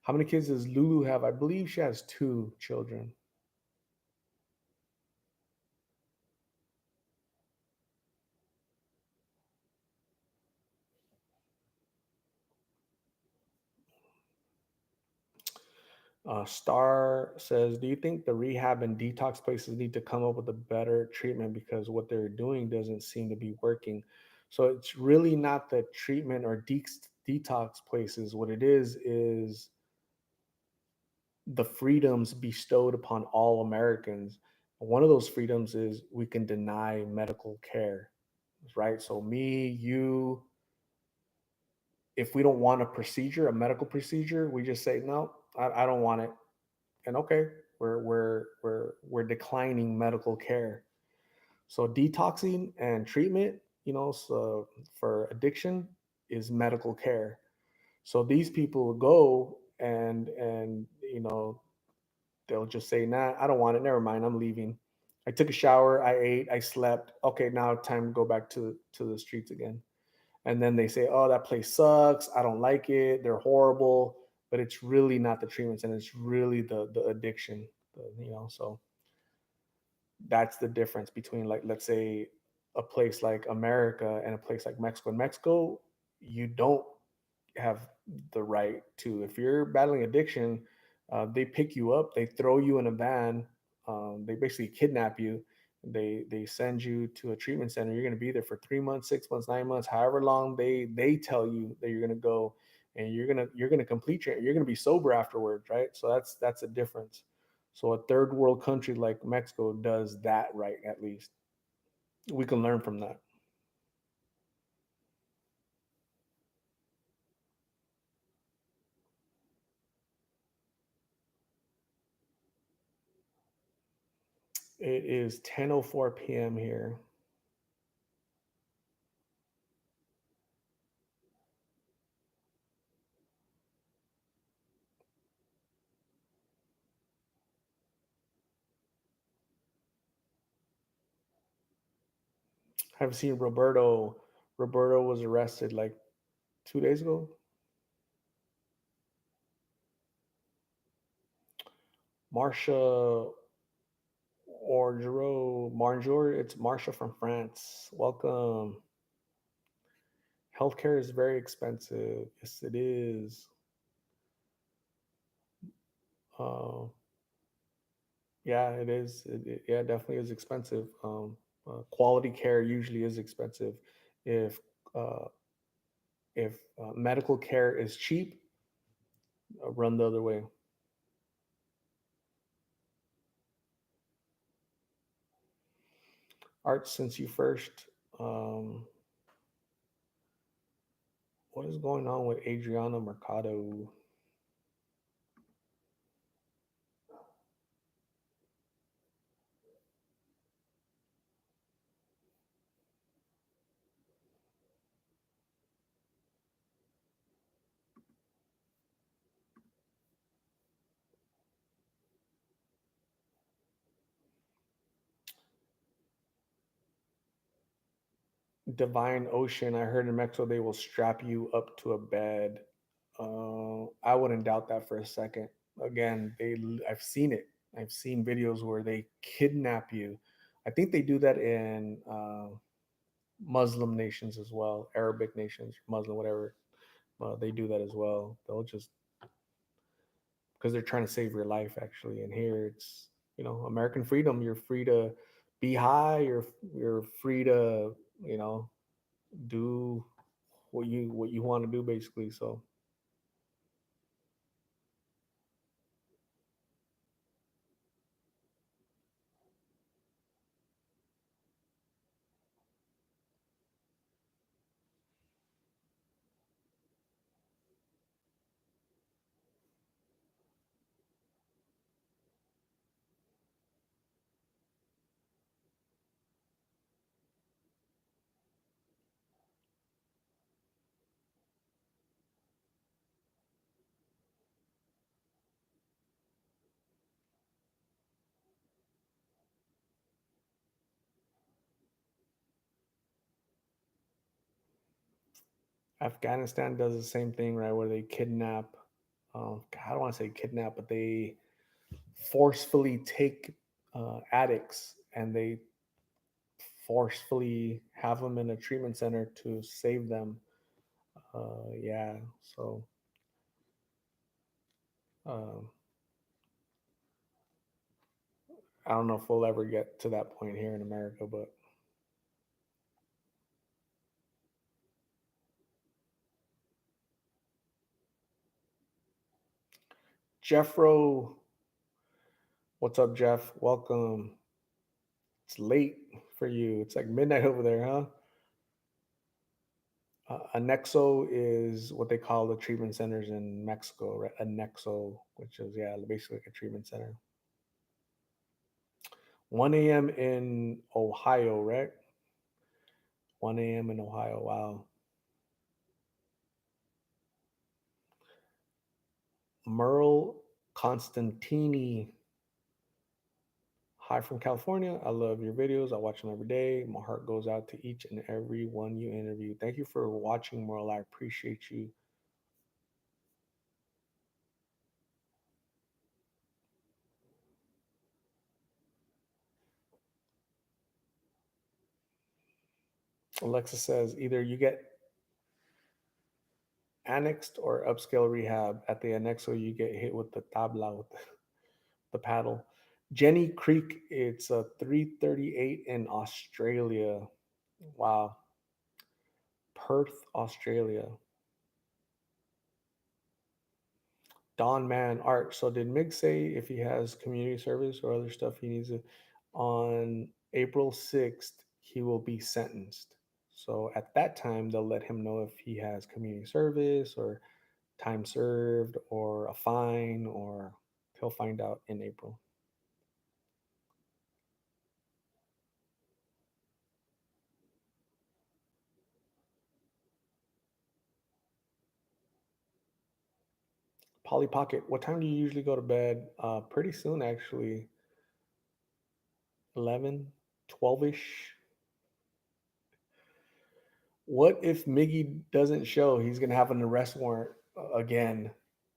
How many kids does Lulu have? I believe she has two children. Star says, do you think the rehab and detox places need to come up with a better treatment because what they're doing doesn't seem to be working? So it's really not the treatment or detox places. What it is the freedoms bestowed upon all Americans. One of those freedoms is we can deny medical care, right? So me, you, if we don't want a procedure, a medical procedure, we just say no, I don't want it, and okay, we're declining medical care. So detoxing and treatment, so for addiction is medical care. So these people go and they'll just say, nah, I don't want it. Never mind. I'm leaving. I took a shower. I ate. I slept. Okay, now time to go back to the streets again. And then they say, oh, that place sucks. I don't like it. They're horrible. But it's really not the treatments, and it's really the addiction. So that's the difference between, like, let's say a place like America and a place like Mexico. In Mexico, you don't have the right to, if you're battling addiction, they pick you up, they throw you in a van, they basically kidnap you, they send you to a treatment center. You're going to be there for 3 months, 6 months, 9 months, however long they tell you that you're going to go, and you're going to complete you're going to be sober afterwards, right? So that's a difference. So a third world country like Mexico does that, right? At least we can learn from that. It is 10:04 p.m. here. I've seen Roberto. Roberto was arrested like 2 days ago. Marsha Orgero, Marjour. It's Marsha from France. Welcome. Healthcare is very expensive. Yes, it is. Uh, yeah, it is. Yeah, definitely is expensive. Quality care usually is expensive. If uh, if medical care is cheap, run the other way. Art, since you first, um, what is going on with Adriana Mercado? Divine Ocean. I heard in Mexico they will strap you up to a bed. I wouldn't doubt that for a second. Again, I've seen it. I've seen videos where they kidnap you. I think they do that in Muslim nations as well, Arabic nations, Muslim, whatever. They do that as well. They'll just because they're trying to save your life actually. And here it's American freedom. You're free to be high. You're free to you know do what you want to do basically. So Afghanistan does the same thing, right? Where they kidnap. I don't want to say kidnap, but they forcefully take addicts and they forcefully have them in a treatment center to save them. Yeah, so um, I don't know if we'll ever get to that point here in America, but Jeffro, what's up, Jeff? Welcome. It's late for you. It's like midnight over there, huh? Anexo is what they call the treatment centers in Mexico, right? Anexo, which is yeah, basically like a treatment center. 1 a.m. in Ohio, right? 1 a.m. in Ohio. Wow. Merle Constantini. Hi from California. I love your videos. I watch them every day. My heart goes out to each and every one you interview. Thank you for watching, Merle. I appreciate you. Alexa says either you get annexed or upscale rehab. At the annexo, you get hit with the tabla, with the paddle. Jenny Creek, it's a 338 in Australia. Wow. Perth, Australia. Don Man Art. So did Mig say if he has community service or other stuff he needs to on April 6th, he will be sentenced. So at that time, they'll let him know if he has community service or time served or a fine, or he'll find out in April. Polly Pocket, what time do you usually go to bed? Pretty soon, actually. 11, 12 ish. What if Miggy doesn't show? He's gonna have an arrest warrant again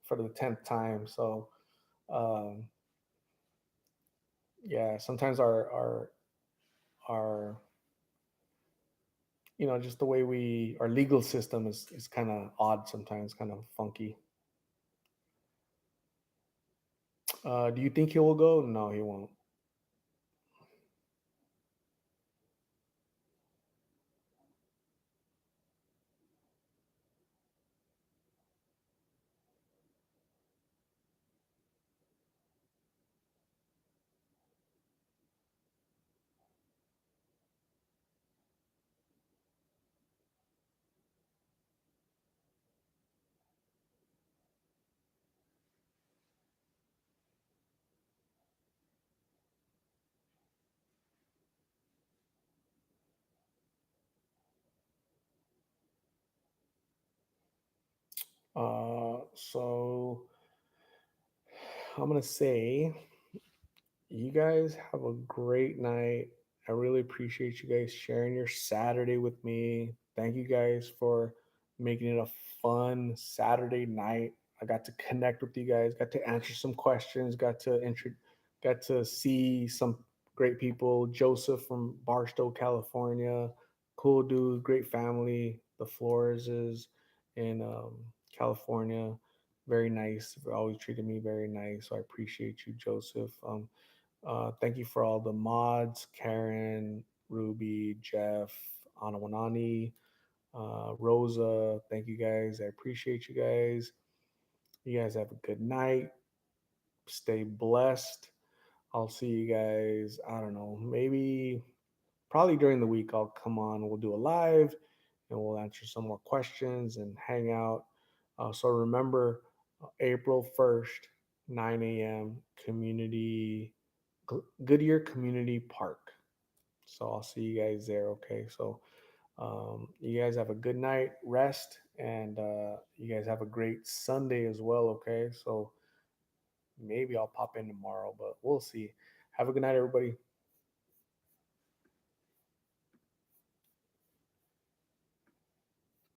for the 10th time. So um, yeah, sometimes our just the way we our legal system is kind of odd sometimes, kind of funky. Do you think he will go? No, he won't. So I'm gonna say you guys have a great night. I really appreciate you guys sharing your Saturday with me. Thank you guys for making it a fun Saturday night. I got to connect with you guys, got to answer some questions, got to see some great people. Joseph from Barstow, California, cool dude, great family. The Flores is in California, very nice. Always treated me very nice. So I appreciate you, Joseph. Thank you for all the mods, Karen, Ruby, Jeff, Anawanani, Rosa. Thank you guys. I appreciate you guys. You guys have a good night. Stay blessed. I'll see you guys. I don't know, maybe probably during the week. I'll come on. We'll do a live and we'll answer some more questions and hang out. So remember, April 1st, 9 a.m. Goodyear Community Park. So I'll see you guys there. Okay. So you guys have a good night, rest, and you guys have a great Sunday as well. Okay. So maybe I'll pop in tomorrow, but we'll see. Have a good night, everybody.